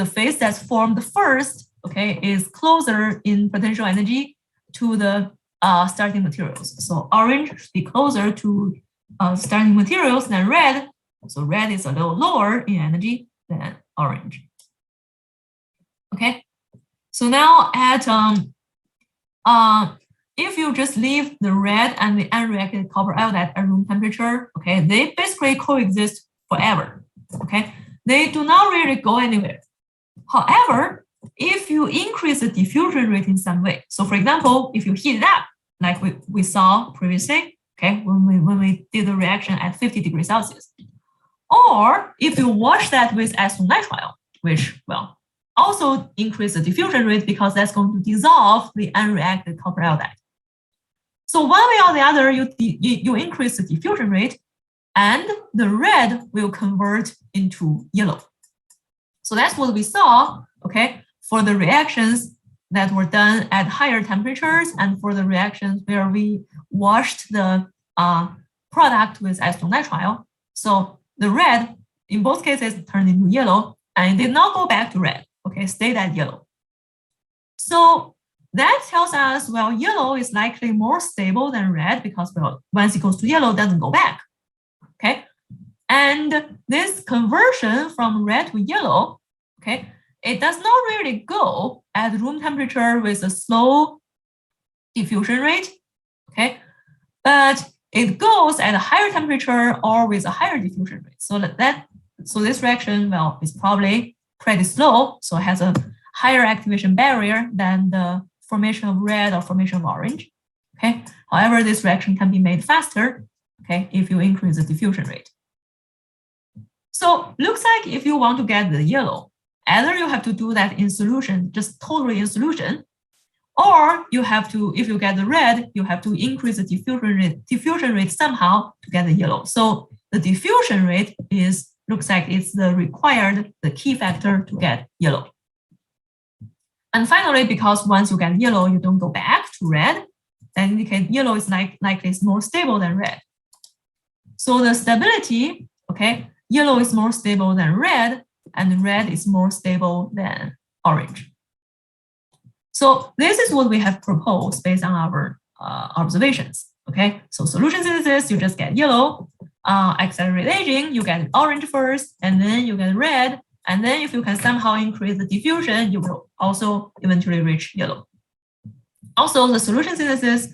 A: phase that's formed first, okay, is closer in potential energy to the starting materials. So orange should be closer to starting materials than red. So red is a little lower in energy than orange. Okay, so now at if you just leave the red and the unreacted copper iodide at room temperature, okay, they basically coexist forever. Okay, they do not really go anywhere. However, if you increase the diffusion rate in some way, so for example, if you heat it up, like we saw previously, okay, when we did the reaction at 50 degrees Celsius, or if you wash that with acetonitrile, which, well, also increase the diffusion rate because that's going to dissolve the unreacted copper iodide. So one way or the other, you increase the diffusion rate and the red will convert into yellow. So that's what we saw, okay, for the reactions that were done at higher temperatures and for the reactions where we washed the product with acetonitrile. So the red, in both cases, turned into yellow and it did not go back to red, okay, stayed at yellow. So that tells us, well, yellow is likely more stable than red because, well, once it goes to yellow, it doesn't go back, okay? And this conversion from red to yellow, okay, it does not really go at room temperature with a slow diffusion rate, okay? But it goes at a higher temperature or with a higher diffusion rate. So so this reaction, well, is probably pretty slow, so it has a higher activation barrier than the formation of red or formation of orange. Okay. However, this reaction can be made faster, okay, if you increase the diffusion rate. So looks like if you want to get the yellow, either you have to do that in solution, just totally in solution, or you have to, if you get the red, you have to increase the diffusion rate somehow to get the yellow. So the diffusion rate looks like it's the key factor to get yellow. And finally, because once you get yellow, you don't go back to red, that indicates yellow is likely is more stable than red. So the stability, okay, yellow is more stable than red, and red is more stable than orange. So this is what we have proposed based on our observations. Okay, so solution synthesis, you just get yellow. Accelerated aging, you get orange first, and then you get red. And then if you can somehow increase the diffusion, you will also eventually reach yellow. Also, the solution synthesis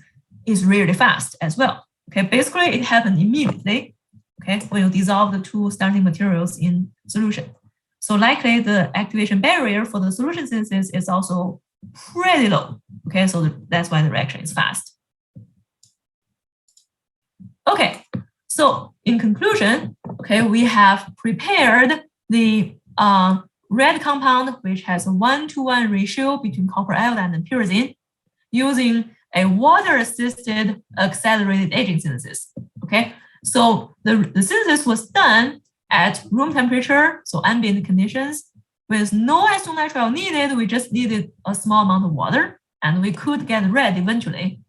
A: is really fast as well. Okay, basically it happens immediately. Okay, when you dissolve the two starting materials in solution. So likely the activation barrier for the solution synthesis is also pretty low. Okay, so that's why the reaction is fast. Okay, so in conclusion, okay, we have prepared the red compound, which has a 1-to-1 ratio between copper iodide and pyrazine, using a water-assisted accelerated aging synthesis. Okay, so the synthesis was done at room temperature, so ambient conditions, with no acetonitrile needed. We just needed a small amount of water, and we could get red eventually.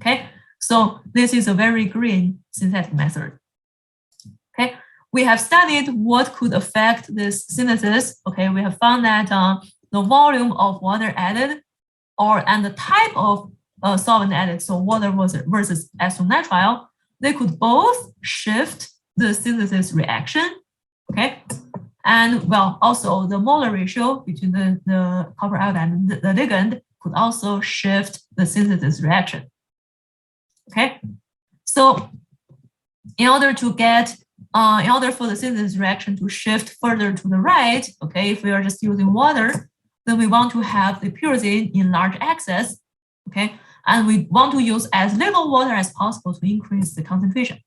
A: Okay, so this is a very green synthetic method. Okay, we have studied what could affect this synthesis. Okay, we have found that the volume of water added and the type of solvent added, so water versus acetonitrile, they could both shift the synthesis reaction. Okay, and well, also the molar ratio between the copper iodide and the ligand could also shift the synthesis reaction. Okay, so in order for the synthesis reaction to shift further to the right, okay, if we are just using water, then we want to have the pyrazine in large excess, okay, and we want to use as little water as possible to increase the concentration.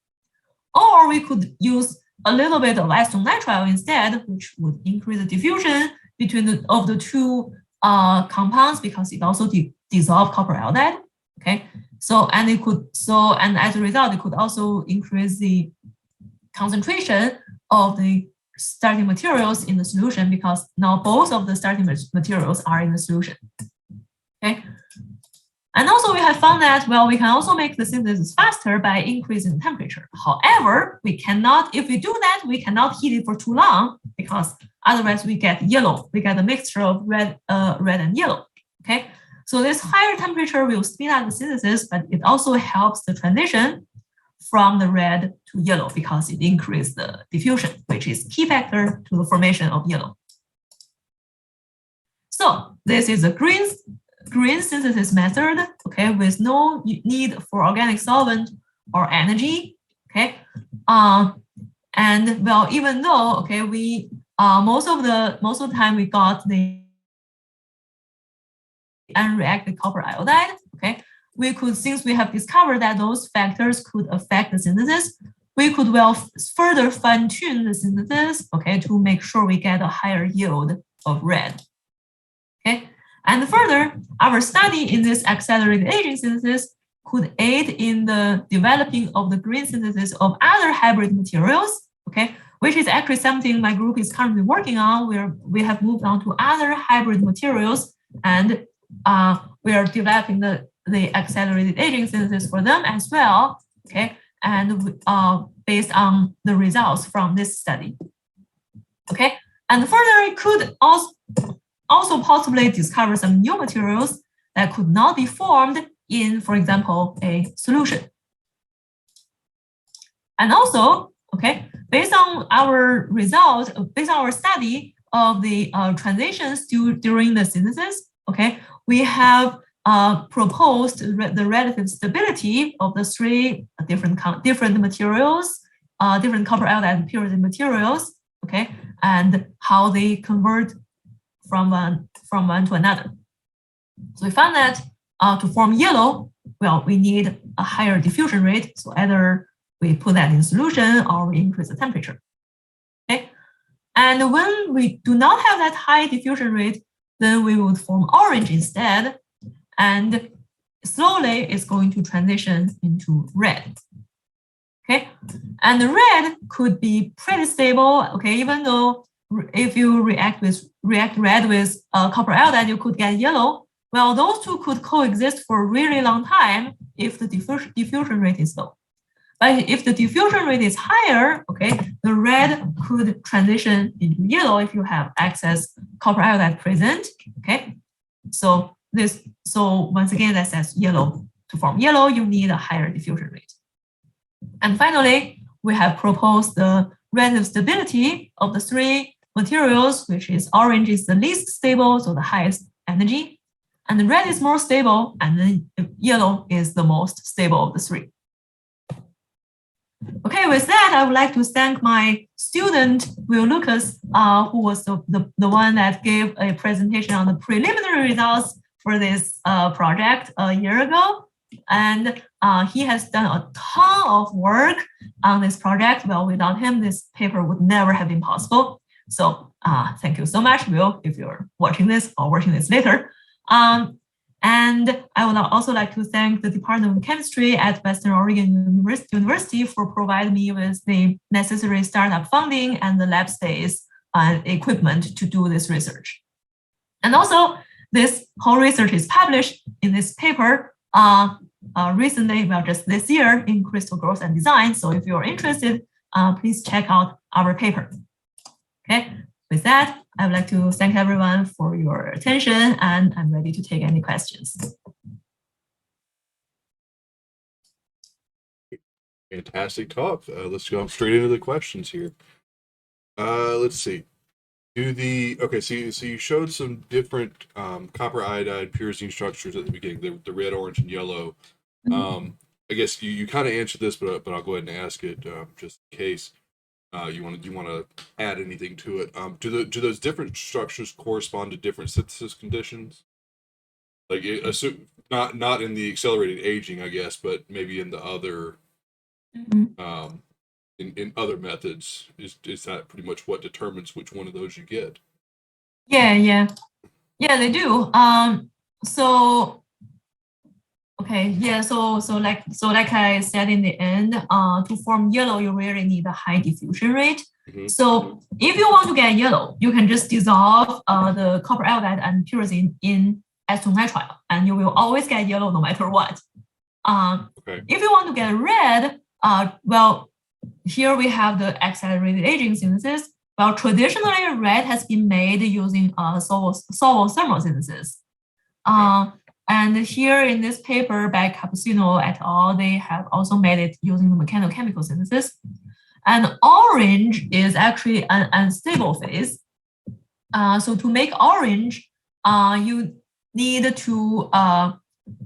A: Or we could use a little bit of acetonitrile instead, which would increase the diffusion between the two compounds because it also dissolves copper iodide. Okay, so and as a result, it could also increase the concentration of the starting materials in the solution because now both of the starting materials are in the solution. Okay. And also we have found that, well, we can also make the synthesis faster by increasing the temperature. However, we cannot, if we do that, we cannot heat it for too long because otherwise we get yellow. We get a mixture of red and yellow. Okay. So this higher temperature will speed up the synthesis, but it also helps the transition from the red to yellow because it increases the diffusion, which is key factor to the formation of yellow. So this is a green synthesis method, okay, with no need for organic solvent or energy, okay. And well, even though, okay, we most of the time we got the unreacted copper iodide, okay, we could, since we have discovered that those factors could affect the synthesis, we could well further fine-tune the synthesis, okay, to make sure we get a higher yield of red, okay. And further, our study in this accelerated aging synthesis could aid in the developing of the green synthesis of other hybrid materials, okay, which is actually something my group is currently working on, where we have moved on to other hybrid materials, and we are developing the accelerated aging synthesis for them as well, okay, and based on the results from this study, okay. And further, it could also possibly discover some new materials that could not be formed in, for example, a solution. And also, okay, based on our results, based on our study of the transitions during the synthesis, okay, we have proposed the relative stability of the three different materials, different copper iodide and pyrazine materials, okay, and how they convert from one to another. So we found that to form yellow, well, we need a higher diffusion rate. So either we put that in solution or we increase the temperature. Okay. And when we do not have that high diffusion rate, then we would form orange instead. And slowly it's going to transition into red. Okay. And the red could be pretty stable. Okay. Even though if you react red with copper iodide, you could get yellow. Well, those two could coexist for a really long time if the diffusion rate is low. But if the diffusion rate is higher, okay, the red could transition into yellow if you have excess copper iodide present. Okay, so once again, that says yellow. To form yellow, you need a higher diffusion rate. And finally, we have proposed the relative stability of the three materials, which is orange is the least stable, so the highest energy, and the red is more stable, and then yellow is the most stable of the three. Okay, with that, I would like to thank my student, Will Lucas, who was the one that gave a presentation on the preliminary results for this project a year ago. And he has done a ton of work on this project. Well, without him, this paper would never have been possible. So thank you so much, Will, if you're watching this or watching this later. And I would also like to thank the Department of Chemistry at Western Oregon University for providing me with the necessary startup funding and the lab space and equipment to do this research. And also, this whole research is published in this paper recently, well, just this year in Crystal Growth and Design. So if you're interested, please check out our paper. Okay, with that, I would like to thank everyone for your attention, and I'm ready to take any questions.
B: Fantastic talk. Let's go straight into the questions here. Let's see. Okay, so you showed some different copper iodide pyrazine structures at the beginning, the red, orange, and yellow. I guess you kind of answered this, but I'll go ahead and ask it just in case. You want to add anything to it? Do those different structures correspond to different synthesis conditions? Like, not in the accelerated aging, I guess, but maybe in the other, in other methods. Is that pretty much what determines which one of those you get?
A: Yeah, they do. Okay, yeah, so like I said in the end, to form yellow, you really need a high diffusion rate. So if you want to get yellow, you can just dissolve the copper iodide and pyrazine in acetonitrile, and you will always get yellow no matter what. If you want to get red, well, here we have the accelerated aging synthesis. Well, traditionally, red has been made using solvo-thermal synthesis. And here in this paper by Cappuccino et al., they have also made it using the mechanochemical synthesis. And orange is actually an unstable phase. So to make orange, you need to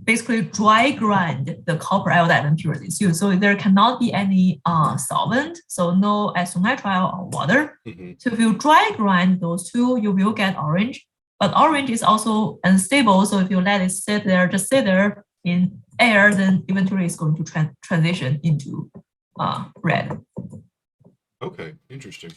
A: basically dry grind the copper iodide and pyrazine. So there cannot be any solvent, so no acetonitrile or water. So if you dry grind those two, you will get orange. But orange is also unstable, so if you let it sit there in air, then eventually it's going to transition into red.
B: Okay, interesting.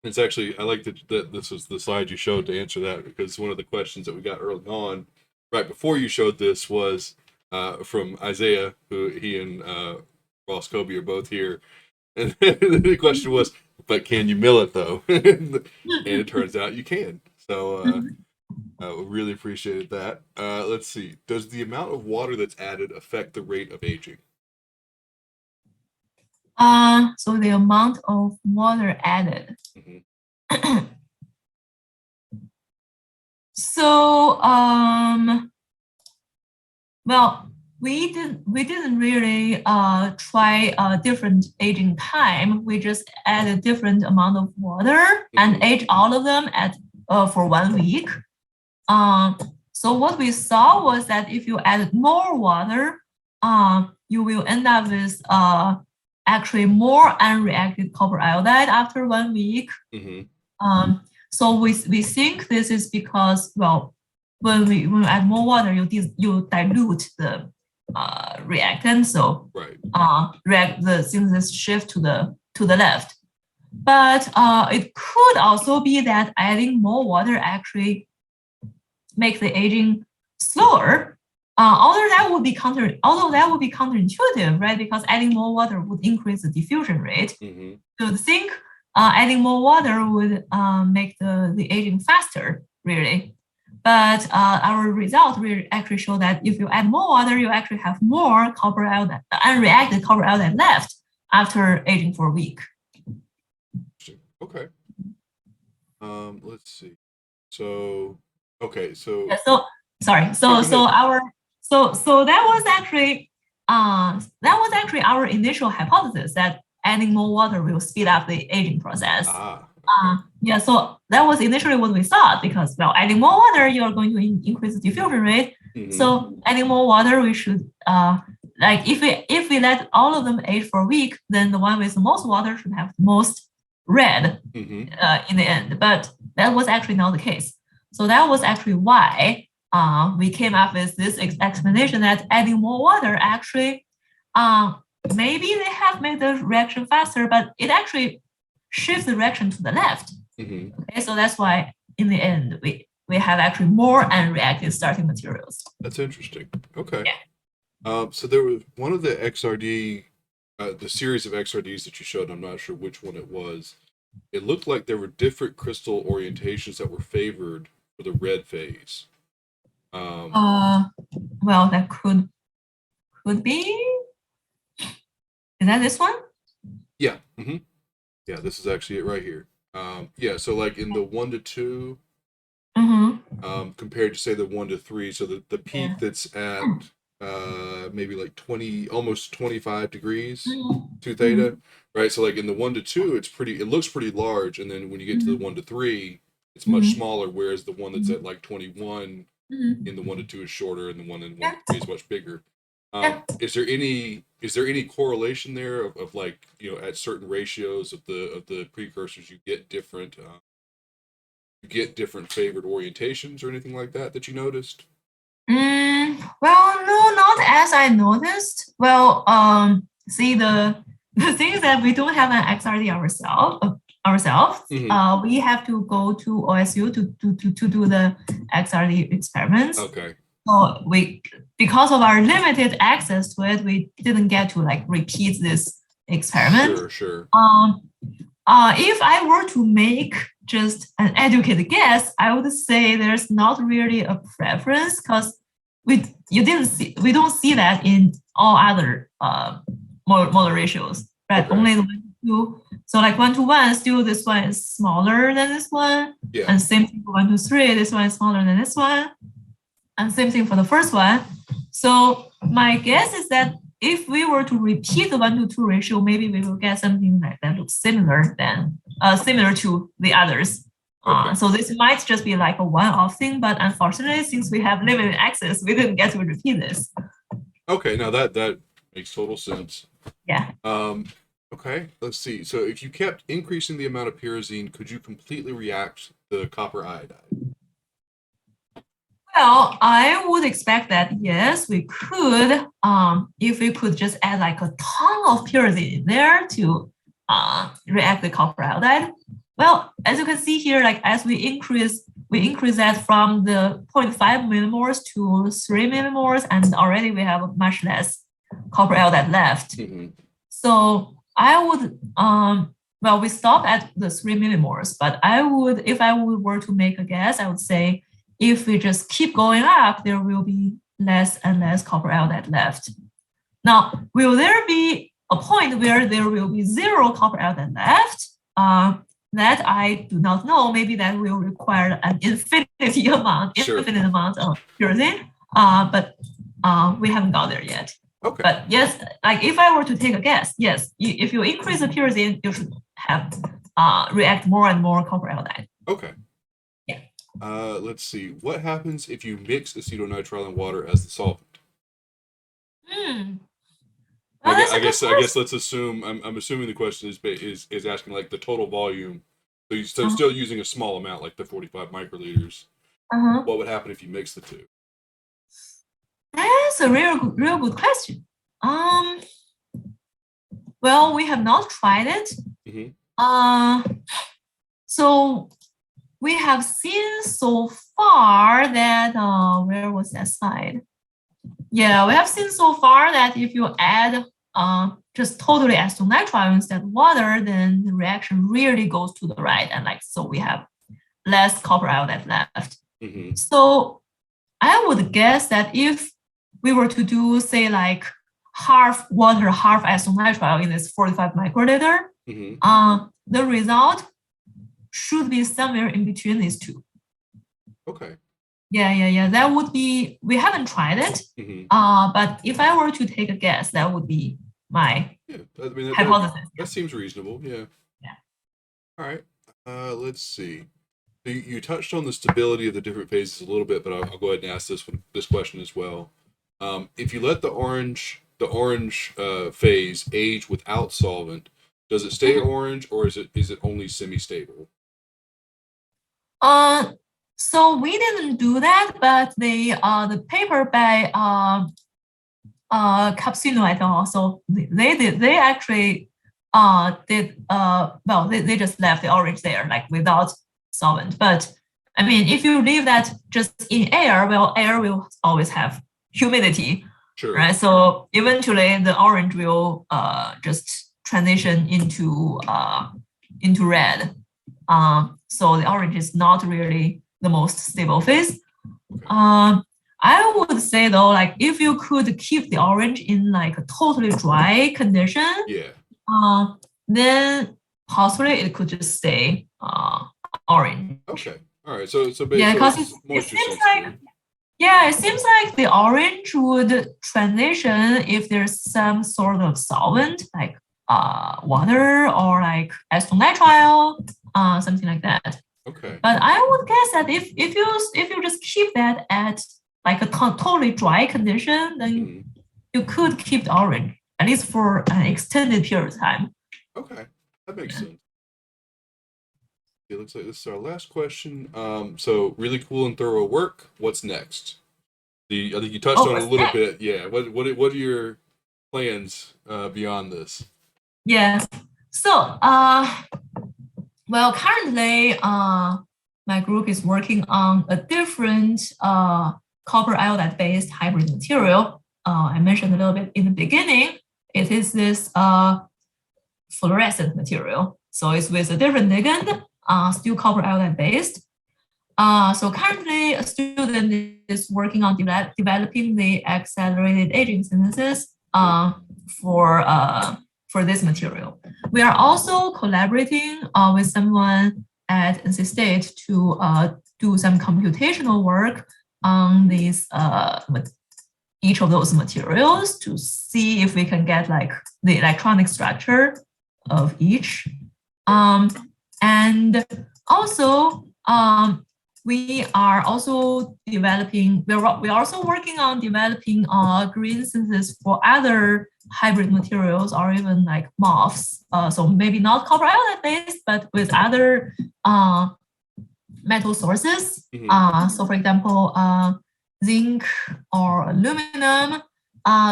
B: It's actually, I like that this was the slide you showed to answer that, because one of the questions that we got early on, right before you showed this, was from Isaiah, who he and Ross Kobe are both here. And the question was, but can you mill it though? And it turns out you can. So we really appreciated that. Let's see. Does the amount of water that's added affect the rate of aging?
A: So the amount of water added. So well, we didn't really try a different aging time. We just added a different amount of water and age all of them for 1 week. So what we saw was that if you added more water, you will end up with actually more unreacted copper iodide after 1 week. So we think this is because, well, when we add more water, you dilute the reactant, so
B: Right.
A: the synthesis shift to the left. But it could also be that adding more water actually makes the aging slower. Although that would be counterintuitive, right? Because adding more water would increase the diffusion rate.
B: Mm-hmm.
A: So I think adding more water would make the aging faster, really. But our result will actually show that if you add more water, you actually have more copper iodide, unreacted copper iodide left after aging for a week.
B: Okay. Let's see. So, okay, so
A: yeah, so sorry. So that was actually our initial hypothesis that adding more water will speed up the aging process. Yeah, so that was initially what we thought, because, well, adding more water, you are going to increase the diffusion rate. Mm-hmm. So adding more water, we should like if we let all of them age for a week, then the one with the most water should have the most red in the end. But that was actually not the case. So that was actually why we came up with this explanation that adding more water actually maybe they have made the reaction faster, but it actually shifts the reaction to the left. Okay, so that's why in the end we have actually more unreacted starting materials.
B: That's interesting. Okay.
A: Yeah.
B: So there was one of the Xrd, the series of Xrds that you showed. I'm not sure which one it was. It looked like there were different crystal orientations that were favored for the red phase.
A: Well, that could be. Is that this one?
B: Yeah. Yeah, this is actually it right here. Yeah, so like in the 1 to 2, compared to say the 1 to 3, so the peak that's at maybe like 20, almost 25 degrees to theta, right? So like in the 1 to 2, it looks pretty large, and then when you get to the 1 to 3, it's much smaller, whereas the one that's at like 21 in the 1 to 2 is shorter, and the one in 1 to 3 is much bigger. Is there any correlation there of like, you know, at certain ratios of the precursors you get different favored orientations or anything like that you noticed?
A: Well, no, not as I noticed. Well, see, the thing is that we don't have an Xrd ourselves. We have to go to OSU to do the Xrd experiments.
B: Okay.
A: So because of our limited access to it, we didn't get to like repeat this experiment.
B: Sure.
A: If I were to make just an educated guess, I would say there's not really a preference, because we don't see that in all other molar ratios, right? Okay. Only the 1 to 2. So like 1 to 1, still this one is smaller than this one. Yeah. And same thing for 1 to 3, this one is smaller than this one. And same thing for the first one. So my guess is that if we were to repeat the 1 to 2 ratio, maybe we will get something like that looks similar to the others. Okay. So this might just be like a one-off thing, but unfortunately, since we have limited access, we didn't get to repeat this.
B: Okay, now that makes total sense.
A: Yeah.
B: Okay, let's see. So if you kept increasing the amount of pyrazine, could you completely react the copper iodide?
A: Well, I would expect that, yes, we could, if we could just add like a ton of pyrazine in there to react the copper iodide. Well, as you can see here, like as we increase that from the 0.5 millimoles to 3 millimoles, and already we have much less copper iodide left. So I would, well, we stop at the 3 millimoles, but if I were to make a guess, I would say, if we just keep going up, there will be less and less copper iodide left. Now, will there be a point where there will be 0 copper iodide left? That I do not know. Maybe that will require an infinite amount of pyrazine. But we haven't got there yet. Okay. But yes, like if I were to take a guess, yes, if you increase the pyrazine, you should have react more and more copper iodide.
B: Okay. Let's see. What happens if you mix acetonitrile and water as the solvent?
A: Well,
B: I guess let's assume. I'm assuming the question is asking like the total volume So you're still using a small amount, like the 45 microliters. What would happen if you mix the two?
A: That's a real good question. Well, we have not tried it. So we have seen so far that where was that slide? Yeah, we have seen so far that if you add just totally acetonitrile instead of water, then the reaction really goes to the right, and like so we have less copper iodide left. So I would guess that if we were to do, say, like half water, half acetonitrile in this 45 microliter, the result should be somewhere in between these two.
B: Okay.
A: Yeah. That would be, we haven't tried it, but if I were to take a guess, that would be my hypothesis.
B: That seems reasonable, yeah. All right, let's see. You touched on the stability of the different phases a little bit, but I'll go ahead and ask this question as well. If you let the orange phase age without solvent, does it stay orange, or is it only semi-stable?
A: So we didn't do that, but the paper by Capsino et al. So they actually they just left the orange there, like without solvent. But I mean, if you leave that just in air, well, air will always have humidity, right? So eventually the orange will just transition into red. So the orange is not really the most stable phase. I would say though, like if you could keep the orange in like a totally dry condition, then possibly it could just stay orange.
B: Okay. All right. So basically,
A: because it seems like it seems like the orange would transition if there's some sort of solvent like water or like acetonitrile, something like that.
B: Okay.
A: But I would guess that if you just keep that at like a totally dry condition, then you could keep the orange at least for an extended period of time.
B: Okay, that makes sense. It looks like this is our last question. So really cool and thorough work. What's next? I think you touched on it a little bit. Yeah. What are your plans beyond this?
A: Yeah. So well, currently my group is working on a different copper iodide based hybrid material. I mentioned a little bit in the beginning. It is this fluorescent material. So it's with a different ligand, still copper iodide based. So currently a student is working on developing the accelerated aging synthesis for this material. We are also collaborating with someone at NC State to do some computational work on these each of those materials to see if we can get like the electronic structure of each. And also we are also developing, we're also working on developing green synthesis for other hybrid materials or even like MOFs. So maybe not copper iodide based, but with other metal sources. So for example, zinc or aluminum.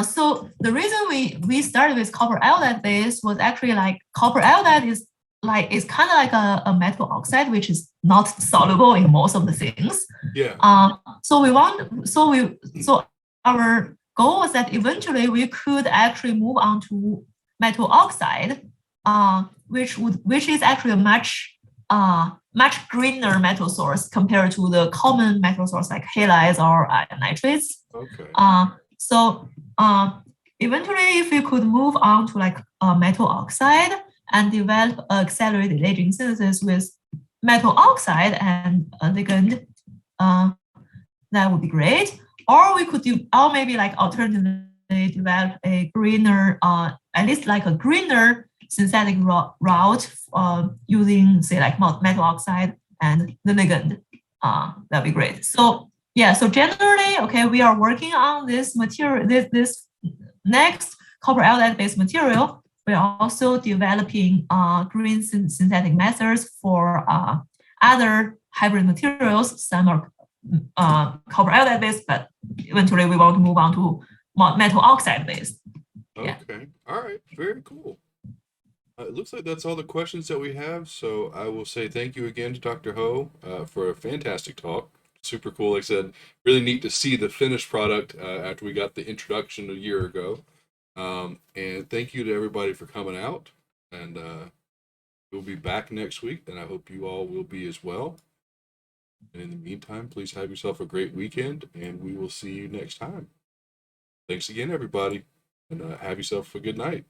A: So the reason we started with copper iodide base was actually like copper iodide is kind of like a metal oxide, which is not soluble in most of the things.
B: Yeah.
A: So our goal was that eventually we could actually move on to metal oxide, which is actually a much greener metal source compared to the common metal source like halides or nitrates.
B: Okay.
A: So eventually, if we could move on to like metal oxide and develop accelerated aging synthesis with metal oxide and a ligand, that would be great. Or we could do, or maybe like alternatively develop a greener, at least like a greener synthetic route using say like metal oxide and the ligand. That'd be great. So yeah, so generally, okay, we are working on this material, this next copper iodide based material. We're also developing green synthetic methods for other hybrid materials. Some are copper iodide based, but eventually we want to move on to metal oxide based.
B: Okay. Yeah. All right. Very cool. It looks like that's all the questions that we have. So I will say thank you again to Dr. Ho for a fantastic talk. Super cool. Like I said, really neat to see the finished product after we got the introduction a year ago. And thank you to everybody for coming out. And we'll be back next week. And I hope you all will be as well. And in the meantime, please have yourself a great weekend. And we will see you next time. Thanks again, everybody. And have yourself a good night.